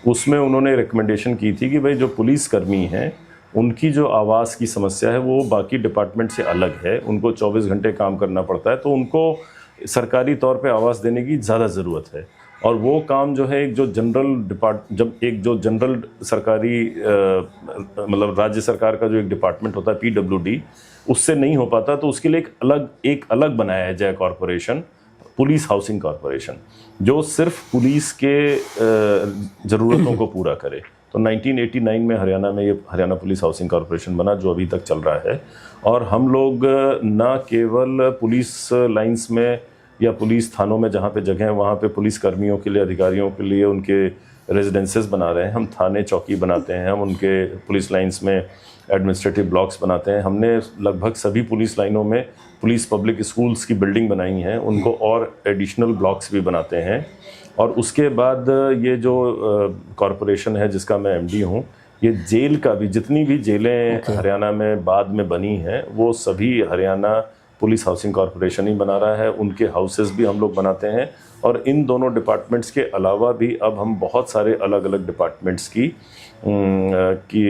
Speaker 2: उसमें उन्होंने रिकमेंडेशन की थी कि भाई जो पुलिस कर्मी हैं उनकी जो आवास की समस्या है वो बाकी डिपार्टमेंट से अलग है, उनको 24 घंटे काम करना पड़ता है, तो उनको सरकारी तौर पे आवास देने की ज़्यादा ज़रूरत है। और वो काम जो है एक जो जनरल सरकारी मतलब राज्य सरकार का जो एक डिपार्टमेंट होता है PWD, उससे नहीं हो पाता, तो उसके लिए एक अलग बनाया है जय कॉरपोरेशन, पुलिस हाउसिंग कॉरपोरेशन, जो सिर्फ पुलिस के ज़रूरतों को पूरा करे। तो 1989 में हरियाणा में ये हरियाणा पुलिस हाउसिंग कॉरपोरेशन बना, जो अभी तक चल रहा है। और हम लोग ना केवल पुलिस लाइंस में या पुलिस थानों में जहाँ पे जगह है वहाँ पे पुलिस कर्मियों के लिए, अधिकारियों के लिए उनके रेजिडेंसेस बना रहे हैं, हम थाने चौकी बनाते हैं, हम उनके पुलिस लाइंस में एडमिनिस्ट्रेटिव ब्लॉक्स बनाते हैं। हमने लगभग सभी पुलिस लाइनों में पुलिस पब्लिक स्कूल्स की बिल्डिंग बनाई हैं, उनको और एडिशनल ब्लॉक्स भी बनाते हैं। और उसके बाद ये जो कॉरपोरेशन है जिसका मैं MD हूँ, ये जेल का भी, जितनी भी जेलें हरियाणा में बाद में बनी हैं वो सभी हरियाणा पुलिस हाउसिंग कॉरपोरेशन ही बना रहा है। उनके हाउसेस भी हम लोग बनाते हैं। और इन दोनों डिपार्टमेंट्स के अलावा भी अब हम बहुत सारे अलग अलग डिपार्टमेंट्स की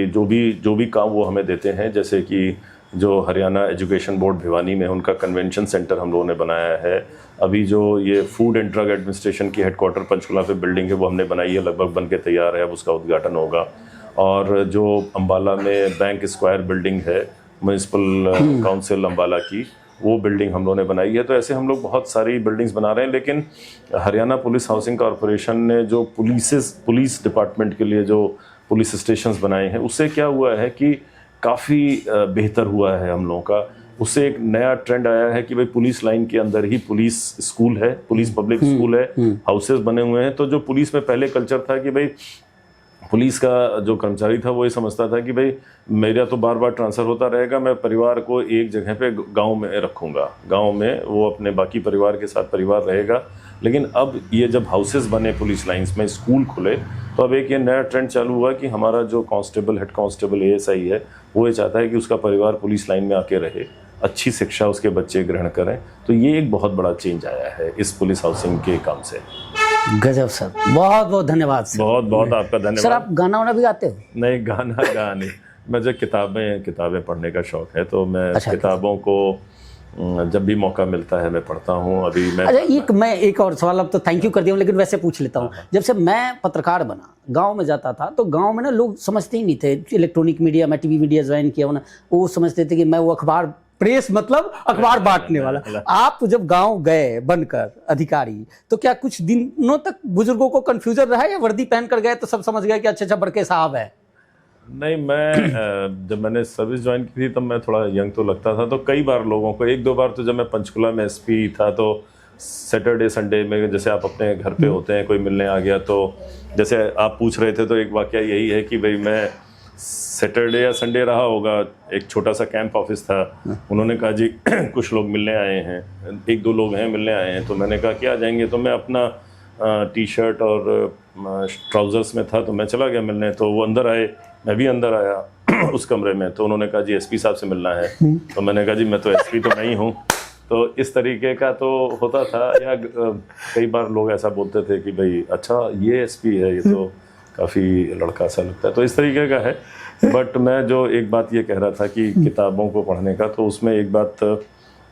Speaker 2: जो भी काम वो हमें देते हैं, जैसे कि जो हरियाणा एजुकेशन बोर्ड भिवानी में उनका कन्वेंशन सेंटर हम लोगों ने बनाया है। अभी जो ये फूड एंड ड्रग एडमिनिस्ट्रेशन की हेडक्वार्टर पंचकुला पे बिल्डिंग है वो हमने बनाई है, लगभग बन के तैयार है, अब उसका उद्घाटन होगा। और जो अम्बाला में बैंक स्क्वायर बिल्डिंग है म्यूनिसिपल काउंसिल अम्बाला की, वो बिल्डिंग हम लोगों ने बनाई है। तो ऐसे हम लोग बहुत सारी बिल्डिंग्स बना रहे हैं। लेकिन हरियाणा पुलिस हाउसिंग कॉरपोरेशन ने जो पुलिस डिपार्टमेंट के लिए जो पुलिस स्टेशंस बनाए हैं, उससे क्या हुआ है कि काफ़ी बेहतर हुआ है हम लोगों का। उससे एक नया ट्रेंड आया है कि भाई पुलिस लाइन के अंदर ही पुलिस स्कूल है, पुलिस पब्लिक स्कूल है, हाउसेस बने हुए हैं। तो जो पुलिस में पहले कल्चर था कि भाई पुलिस का जो कर्मचारी था वो ये समझता था कि भाई मेरा तो बार बार ट्रांसफ़र होता रहेगा, मैं परिवार को एक जगह पे गांव में रखूँगा, गांव में वो अपने बाकी परिवार के साथ परिवार रहेगा। लेकिन अब ये जब हाउसेस बने पुलिस लाइंस में, स्कूल खुले, तो अब एक ये नया ट्रेंड चालू हुआ कि हमारा जो कांस्टेबल, हेड कांस्टेबल ASI है, वो ये चाहता है कि उसका परिवार पुलिस लाइन में आके रहे, अच्छी शिक्षा उसके बच्चे ग्रहण करें। तो ये एक बहुत बड़ा चेंज आया है इस पुलिस हाउसिंग के काम से।
Speaker 1: गजब सर, बहुत बहुत धन्यवाद सर।
Speaker 2: बहुत बहुत आपका धन्यवाद
Speaker 1: सर। आप गाना वाना भी गाते हो?
Speaker 2: नहीं, गाना नहीं, मुझे किताबें पढ़ने का शौक है, तो मैं किताबों को जब भी मौका मिलता है मैं पढ़ता हूँ। अभी मैं
Speaker 1: अच्छा, एक और सवाल, अब तो थैंक यू कर दिया, लेकिन वैसे पूछ लेता हूँ। जब से मैं पत्रकार बना, गांव में जाता था, तो गांव में ना लोग समझते ही नहीं थे, इलेक्ट्रॉनिक मीडिया, मैं TV मीडिया ज्वाइन किया ना, वो समझते थे कि मैं वो प्रेस मतलब अखबार बांटने वाला। आप जब गांव गए बनकर अधिकारी, तो क्या कुछ दिनों तक बुजुर्गों को कंफ्यूजन रहा, या वर्दी पहनकर गए तो सब समझ गए कि अच्छा बड़के साहब है?
Speaker 2: नहीं, मैं जब मैंने सर्विस ज्वाइन की थी तब मैं थोड़ा यंग तो लगता था, तो कई बार लोगों को, एक दो बार तो जब मैं पंचकुला में SP था, तो सैटरडे संडे में जैसे आप अपने घर पे होते हैं, कोई मिलने आ गया, तो जैसे आप पूछ रहे थे, तो एक वाकया यही है कि भाई मैं सैटरडे या संडे रहा होगा, एक छोटा सा कैंप ऑफिस था, उन्होंने कहा जी कुछ लोग मिलने आए हैं, 1-2 लोग हैं मिलने आए हैं। तो मैंने कहा क्या जाएंगे, तो मैं अपना T-शर्ट और ट्राउज़र्स में था, तो मैं चला गया मिलने। तो वो अंदर आए, मैं भी अंदर आया उस कमरे में, तो उन्होंने कहा जी SP साहब से मिलना है। तो मैंने कहा जी मैं तो SP तो नहीं हूँ। तो इस तरीके का तो होता था। या कई बार लोग ऐसा बोलते थे कि भाई अच्छा ये SP है, ये तो काफ़ी लड़का सा लगता है, तो इस तरीके का है। बट मैं जो एक बात ये कह रहा था कि किताबों को पढ़ने का, तो उसमें एक बात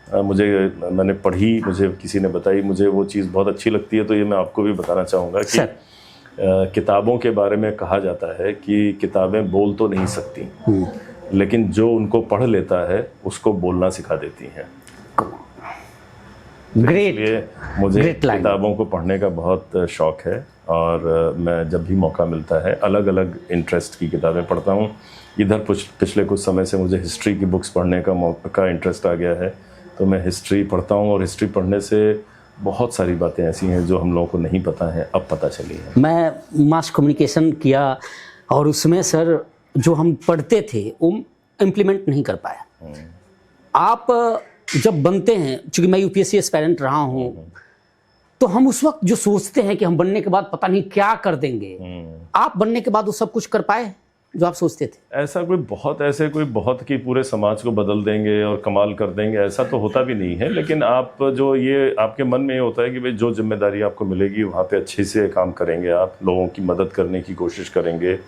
Speaker 2: मैंने पढ़ी, मुझे किसी ने बताई, मुझे वो चीज़ बहुत अच्छी लगती है, तो ये मैं आपको भी बताना चाहूँगा कि किताबों के बारे में कहा जाता है कि किताबें बोल तो नहीं सकती, लेकिन जो उनको पढ़ लेता है उसको बोलना सिखा देती हैं।
Speaker 1: Great.
Speaker 2: इसलिए मुझे
Speaker 1: Great line.
Speaker 2: किताबों को पढ़ने का बहुत शौक है और मैं जब भी मौका मिलता है अलग अलग इंटरेस्ट की किताबें पढ़ता हूँ। इधर पिछले कुछ समय से मुझे हिस्ट्री की बुक्स पढ़ने का इंटरेस्ट आ गया है, तो मैं हिस्ट्री पढ़ता हूँ और हिस्ट्री पढ़ने से बहुत सारी बातें ऐसी हैं जो हम लोगों को नहीं पता है, अब पता चली है।
Speaker 1: मैं मास कम्युनिकेशन किया और उसमें सर जो हम पढ़ते थे वो इम्प्लीमेंट नहीं कर पाया। आप जब बनते हैं, चूँकि मैं यूपीएससी एस्पायरेंट रहा हूँ, तो हम उस वक्त जो सोचते हैं कि हम बनने के बाद पता नहीं क्या कर देंगे, आप बनने के बाद वो सब कुछ कर पाए जो आप सोचते थे?
Speaker 2: ऐसा कोई बहुत कि पूरे समाज को बदल देंगे और कमाल कर देंगे, ऐसा तो होता भी नहीं है। लेकिन आप जो ये आपके मन में ये होता है कि भाई जो जिम्मेदारी आपको मिलेगी वहाँ पे अच्छे से काम करेंगे, आप लोगों की मदद करने की कोशिश करेंगे,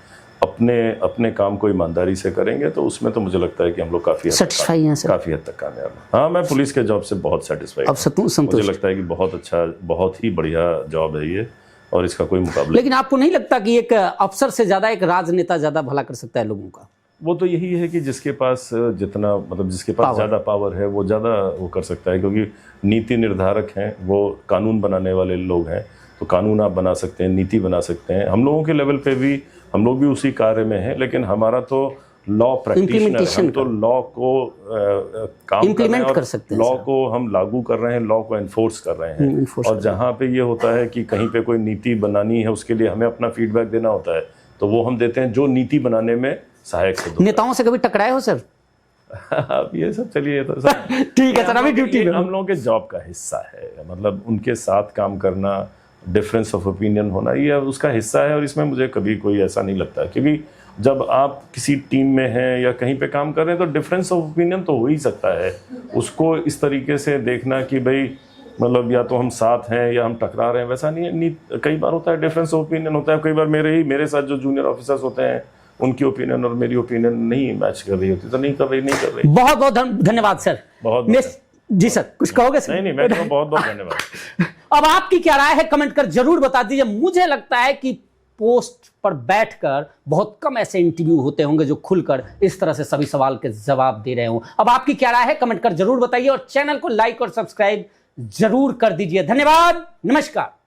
Speaker 2: अपने काम को ईमानदारी से करेंगे, तो उसमें तो मुझे लगता है कि हम लोग काफ़ी
Speaker 1: सेटिस्फाई हैं सर?
Speaker 2: काफ़ी हद तक कामयाब हैं। हाँ, मैं पुलिस के जॉब से बहुत सेटिस्फाइड हूँ। मुझे लगता है कि बहुत अच्छा, बहुत ही बढ़िया जॉब है ये और इसका कोई मुकाबला।
Speaker 1: लेकिन आपको नहीं लगता कि एक अफसर से ज़्यादा एक राजनेता ज़्यादा भला कर सकता है लोगों का?
Speaker 2: वो तो यही है कि जिसके पास जिसके पास ज़्यादा पावर है वो ज़्यादा वो कर सकता है, क्योंकि नीति निर्धारक हैं, वो कानून बनाने वाले लोग हैं, तो कानून आप बना सकते हैं, नीति बना सकते हैं। हम लोगों के लेवल पे भी हम लोग भी उसी कार्य में हैं, लेकिन हमारा तो लॉ प्रैक्टिशनर, हम तो लॉ को काम
Speaker 1: इम्प्लीमेंट कर सकते हैं,
Speaker 2: लॉ को हम लागू कर रहे हैं, लॉ को एनफोर्स कर रहे हैं। और जहाँ पे ये होता है कि कहीं पे कोई नीति बनानी है, उसके लिए हमें अपना फीडबैक देना होता है, तो वो हम देते हैं जो नीति बनाने में सहायक सिद्ध होता है।
Speaker 1: नेताओं से कभी टकराए हो सर?
Speaker 2: अब ये सब चलिए तो सब
Speaker 1: ठीक है सर, अभी ड्यूटी में
Speaker 2: हम लोगों के जॉब का हिस्सा है, मतलब उनके साथ काम करना, डिफरेंस ऑफ ओपिनियन होना, ये उसका हिस्सा है। और इसमें मुझे कभी कोई ऐसा नहीं लगता, क्योंकि जब आप किसी टीम में हैं या कहीं पे काम कर रहे हैं तो डिफरेंस ऑफ ओपिनियन तो हो ही सकता है। उसको इस तरीके से देखना कि भाई मतलब या तो हम साथ हैं या हम टकरा रहे हैं, वैसा नहीं है। कई बार होता है डिफरेंस ऑफ ओपिनियन होता है, कई बार मेरे साथ जो जूनियर ऑफिसर्स होते हैं उनकी ओपिनियन और मेरी ओपिनियन नहीं मैच कर रही होती, तो नहीं कर रही।
Speaker 1: बहुत बहुत धन्यवाद सर। जी सर, कुछ कहोगे सर?
Speaker 2: नहीं, मैं तो बहुत धन्यवाद।
Speaker 1: अब आपकी क्या राय है कमेंट कर जरूर बता दीजिए। मुझे लगता है कि पोस्ट पर बैठकर बहुत कम ऐसे इंटरव्यू होते होंगे जो खुलकर इस तरह से सभी सवाल के जवाब दे रहे हों। अब आपकी क्या राय है कमेंट कर जरूर बताइए और चैनल को लाइक और सब्सक्राइब जरूर कर दीजिए। धन्यवाद, नमस्कार।